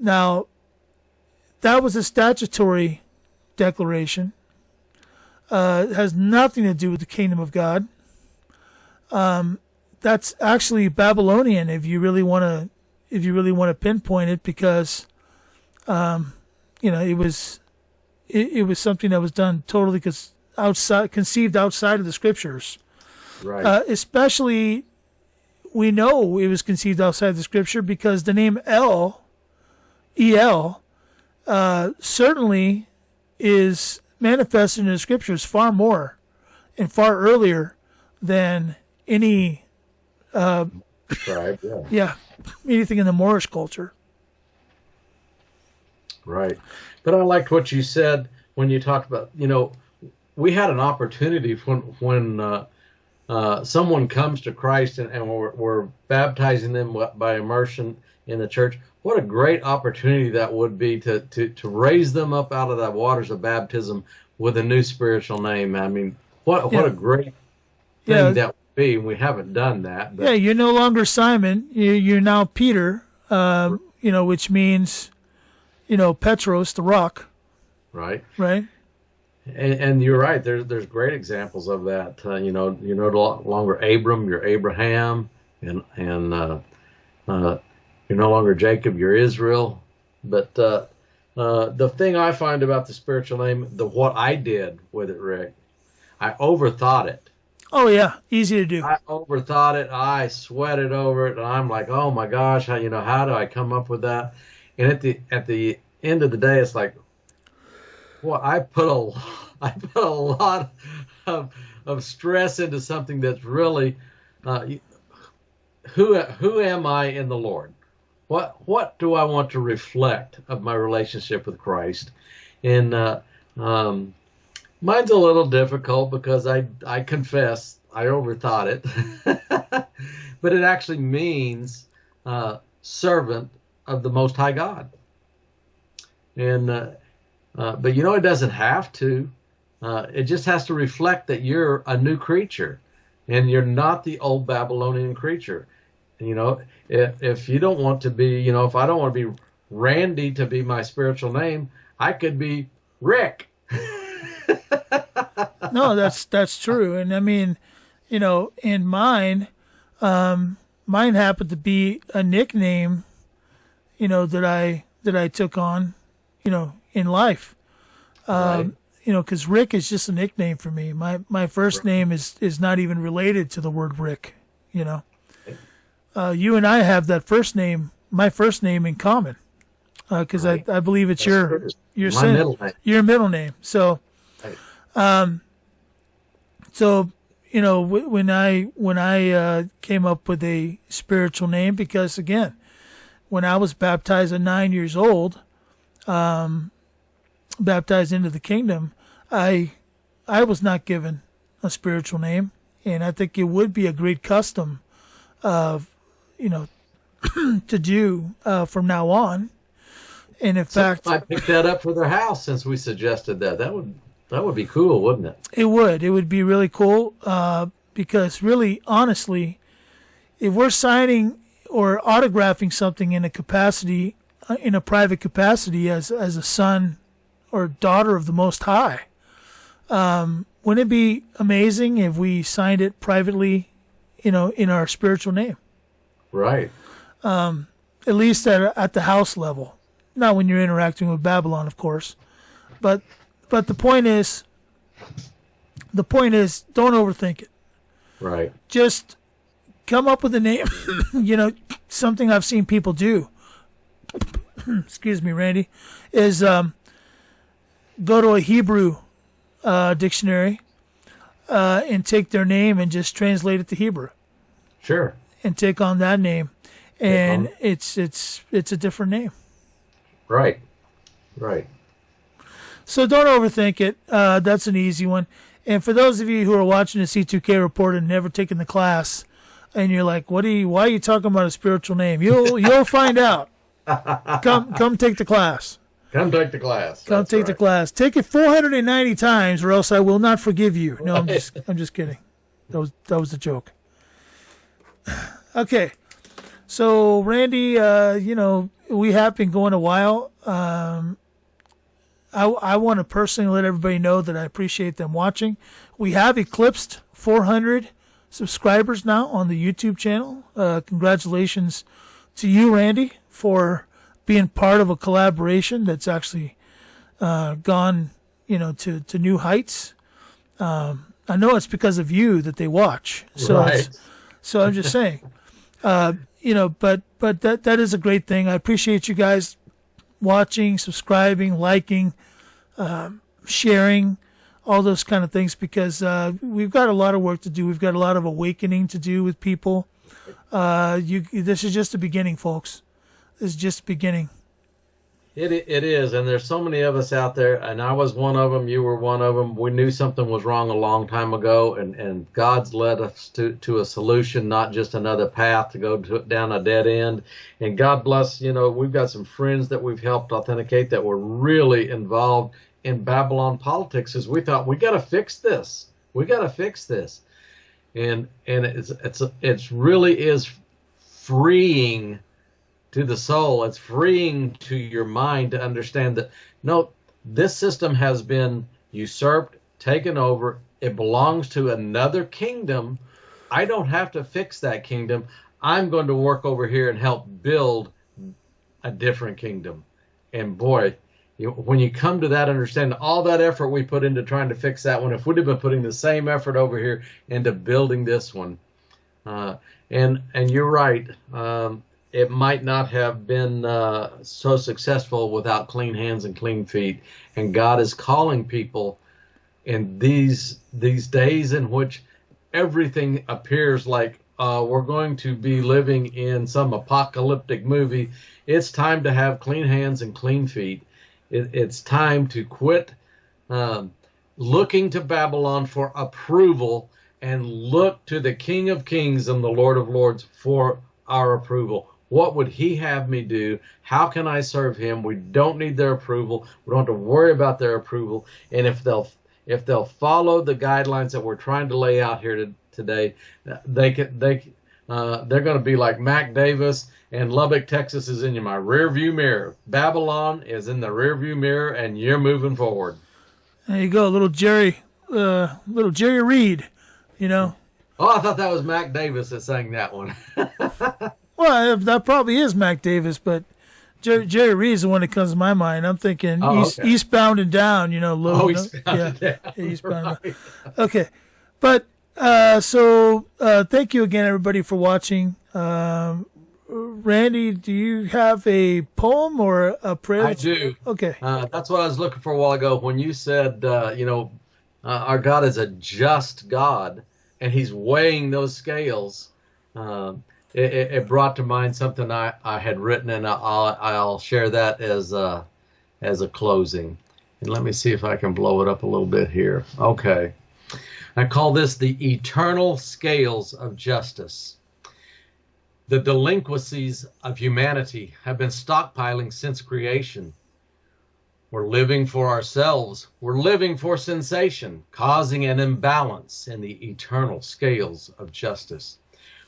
Speaker 2: Now, that was a statutory declaration. It has nothing to do with the kingdom of God. That's actually Babylonian if you really want to pinpoint it, because it was something that was done totally conceived outside of the scriptures.
Speaker 3: Right.
Speaker 2: Especially, we know it was conceived outside the scripture because the name El, certainly is manifested in the scriptures far more and far earlier than any
Speaker 3: tribe,
Speaker 2: anything in the Moorish culture.
Speaker 3: Right. But I liked what you said when you talked about, we had an opportunity when someone comes to Christ and we're baptizing them by immersion in the church. What a great opportunity that would be to raise them up out of the waters of baptism with a new spiritual name. I mean, what a great thing that would be. We haven't done that. But.
Speaker 2: Yeah, you're no longer Simon. You're now Peter, which means, Petros, the rock.
Speaker 3: Right.
Speaker 2: Right.
Speaker 3: And you're right. There's great examples of that. You're no longer Abram, you're Abraham, and you're no longer Jacob, you're Israel. But the thing I find about the spiritual name, what I did with it, Rick, I overthought it.
Speaker 2: Oh yeah, easy to do.
Speaker 3: I overthought it. I sweated over it, and I'm like, oh my gosh, how do I come up with that? And at the end of the day, it's like, well, I put a lot of stress into something that's really, who am I in the Lord? What do I want to reflect of my relationship with Christ? And mine's a little difficult because I confess I overthought it, but it actually means servant of the Most High God. And but it doesn't have to. It just has to reflect that you're a new creature, and you're not the old Babylonian creature. If you don't want to be, if I don't want to be Randy to be my spiritual name, I could be Rick.
Speaker 2: No, that's true. And I mean, in mine happened to be a nickname, that I took on, in life.
Speaker 3: Right.
Speaker 2: Because Rick is just a nickname for me. My first name is not even related to the word Rick. You and I have that my first name in common, because
Speaker 3: Right.
Speaker 2: I believe it's your
Speaker 3: My middle name.
Speaker 2: your middle name. So,
Speaker 3: Right.
Speaker 2: when I came up with a spiritual name, because again, when I was baptized at 9 years old, baptized into the kingdom, I was not given a spiritual name, and I think it would be a great custom of to do from now on. And in fact,
Speaker 3: I picked that up for their house since we suggested that. That would be cool, wouldn't it?
Speaker 2: it would be really cool, because really, honestly, if we're signing or autographing something in a capacity, in a private capacity as a son or daughter of the Most High, wouldn't it be amazing if we signed it privately, in our spiritual name?
Speaker 3: Right.
Speaker 2: At least at the house level. Not when you're interacting with Babylon, of course. But the point is, don't overthink it.
Speaker 3: Right.
Speaker 2: Just come up with a name. Something I've seen people do. Excuse me, Randy, is go to a Hebrew dictionary and take their name and just translate it to Hebrew
Speaker 3: Sure.
Speaker 2: and take on that name, and it's a different name.
Speaker 3: Right. Right.
Speaker 2: So don't overthink it. That's an easy one. And for those of you who are watching the C2K report and never taken the class, and you're like, why are you talking about a spiritual name? You'll find out. Come take the class.
Speaker 3: Come take the class.
Speaker 2: Come
Speaker 3: That's
Speaker 2: take the
Speaker 3: right.
Speaker 2: class. Take it 490 times, or else I will not forgive you. No, I'm just kidding. That was the joke. Okay, so Randy, we have been going a while. I want to personally let everybody know that I appreciate them watching. We have eclipsed 400 subscribers now on the YouTube channel. Congratulations to you, Randy, for being part of a collaboration that's actually gone, to new heights. I know it's because of you that they watch. So
Speaker 3: Right.
Speaker 2: so I'm just saying, but that is a great thing. I appreciate you guys watching, subscribing, liking, sharing, all those kind of things, because we've got a lot of work to do. We've got a lot of awakening to do with people. This is just the beginning, folks. This is just the beginning.
Speaker 3: It is, and there's so many of us out there, and I was one of them. You were one of them. We knew something was wrong a long time ago, and God's led us to a solution, not just another path to go down a dead end. And God bless, we've got some friends that we've helped authenticate that were really involved in Babylon politics, as we thought, we got to fix this. We got to fix this. And it's really is freeing to the soul. It's freeing to your mind to understand that, no, this system has been usurped, taken over. It belongs to another kingdom. I don't have to fix that kingdom. I'm going to work over here and help build a different kingdom. And boy, when you come to that understanding, all that effort we put into trying to fix that one, if we'd have been putting the same effort over here into building this one, and you're right, it might not have been so successful without clean hands and clean feet. And God is calling people in these days in which everything appears like we're going to be living in some apocalyptic movie. It's time to have clean hands and clean feet. It's time to quit looking to Babylon for approval and look to the King of Kings and the Lord of Lords for our approval. What would he have me do? How can I serve him? We don't need their approval. We don't have to worry about their approval. And if they'll follow the guidelines that we're trying to lay out here today, they're going to be like Mac Davis, and Lubbock, Texas is in my rear view mirror. Babylon is in the rear view mirror, and you're moving forward.
Speaker 2: There you go, little Jerry Reed, you know.
Speaker 3: Oh, I thought that was Mac Davis that sang that one.
Speaker 2: Well, that probably is Mac Davis, but Jerry Reed is the one that comes to my mind. I'm thinking Eastbound and Down, you know.
Speaker 3: Eastbound and Down.
Speaker 2: Eastbound and Down. Okay, but so thank you again, everybody, for watching. Randy, do you have a poem or a prayer?
Speaker 3: I do.
Speaker 2: Okay.
Speaker 3: That's what I was looking for a while ago when you said, our God is a just God, and he's weighing those scales. It brought to mind something I had written, and I'll share that as a closing. And let me see if I can blow it up a little bit here. Okay. I call this the eternal scales of justice. The delinquencies of humanity have been stockpiling since creation. We're living for ourselves. We're living for sensation, causing an imbalance in the eternal scales of justice.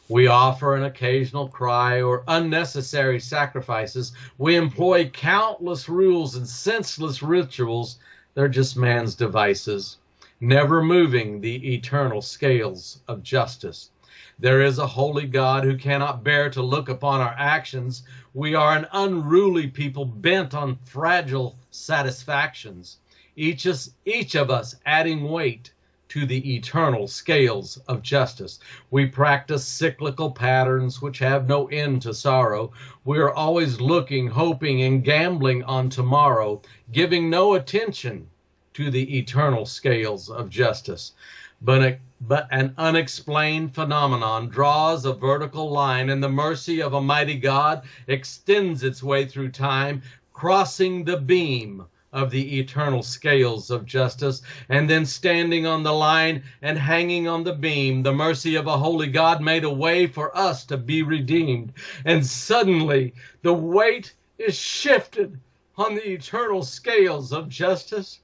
Speaker 3: We offer an occasional cry or unnecessary sacrifices. We employ countless rules and senseless rituals. They're just man's devices, never moving the eternal scales of justice. There is a holy God who cannot bear to look upon our actions. We are an unruly people bent on fragile satisfactions, each of us adding weight to the eternal scales of justice. We practice cyclical patterns which have no end to sorrow. We are always looking, hoping, and gambling on tomorrow, giving no attention to the eternal scales of justice. But an unexplained phenomenon draws a vertical line, and the mercy of a mighty God extends its way through time, crossing the beam of the eternal scales of justice, and then standing on the line and hanging on the beam, the mercy of a holy God made a way for us to be redeemed. And suddenly the weight is shifted on the eternal scales of justice.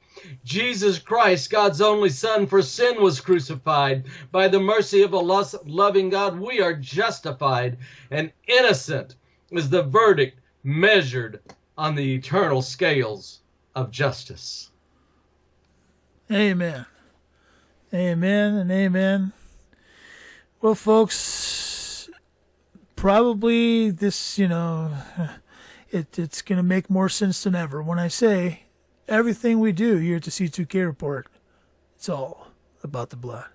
Speaker 3: Jesus Christ, God's only Son, for sin was crucified. By the mercy of a loving God, we are justified, and innocent is the verdict measured on the eternal scales of justice.
Speaker 2: Amen. Amen and amen. Well, folks, probably this, it's going to make more sense than ever when I say everything we do here at the C2K Report, it's all about the blood.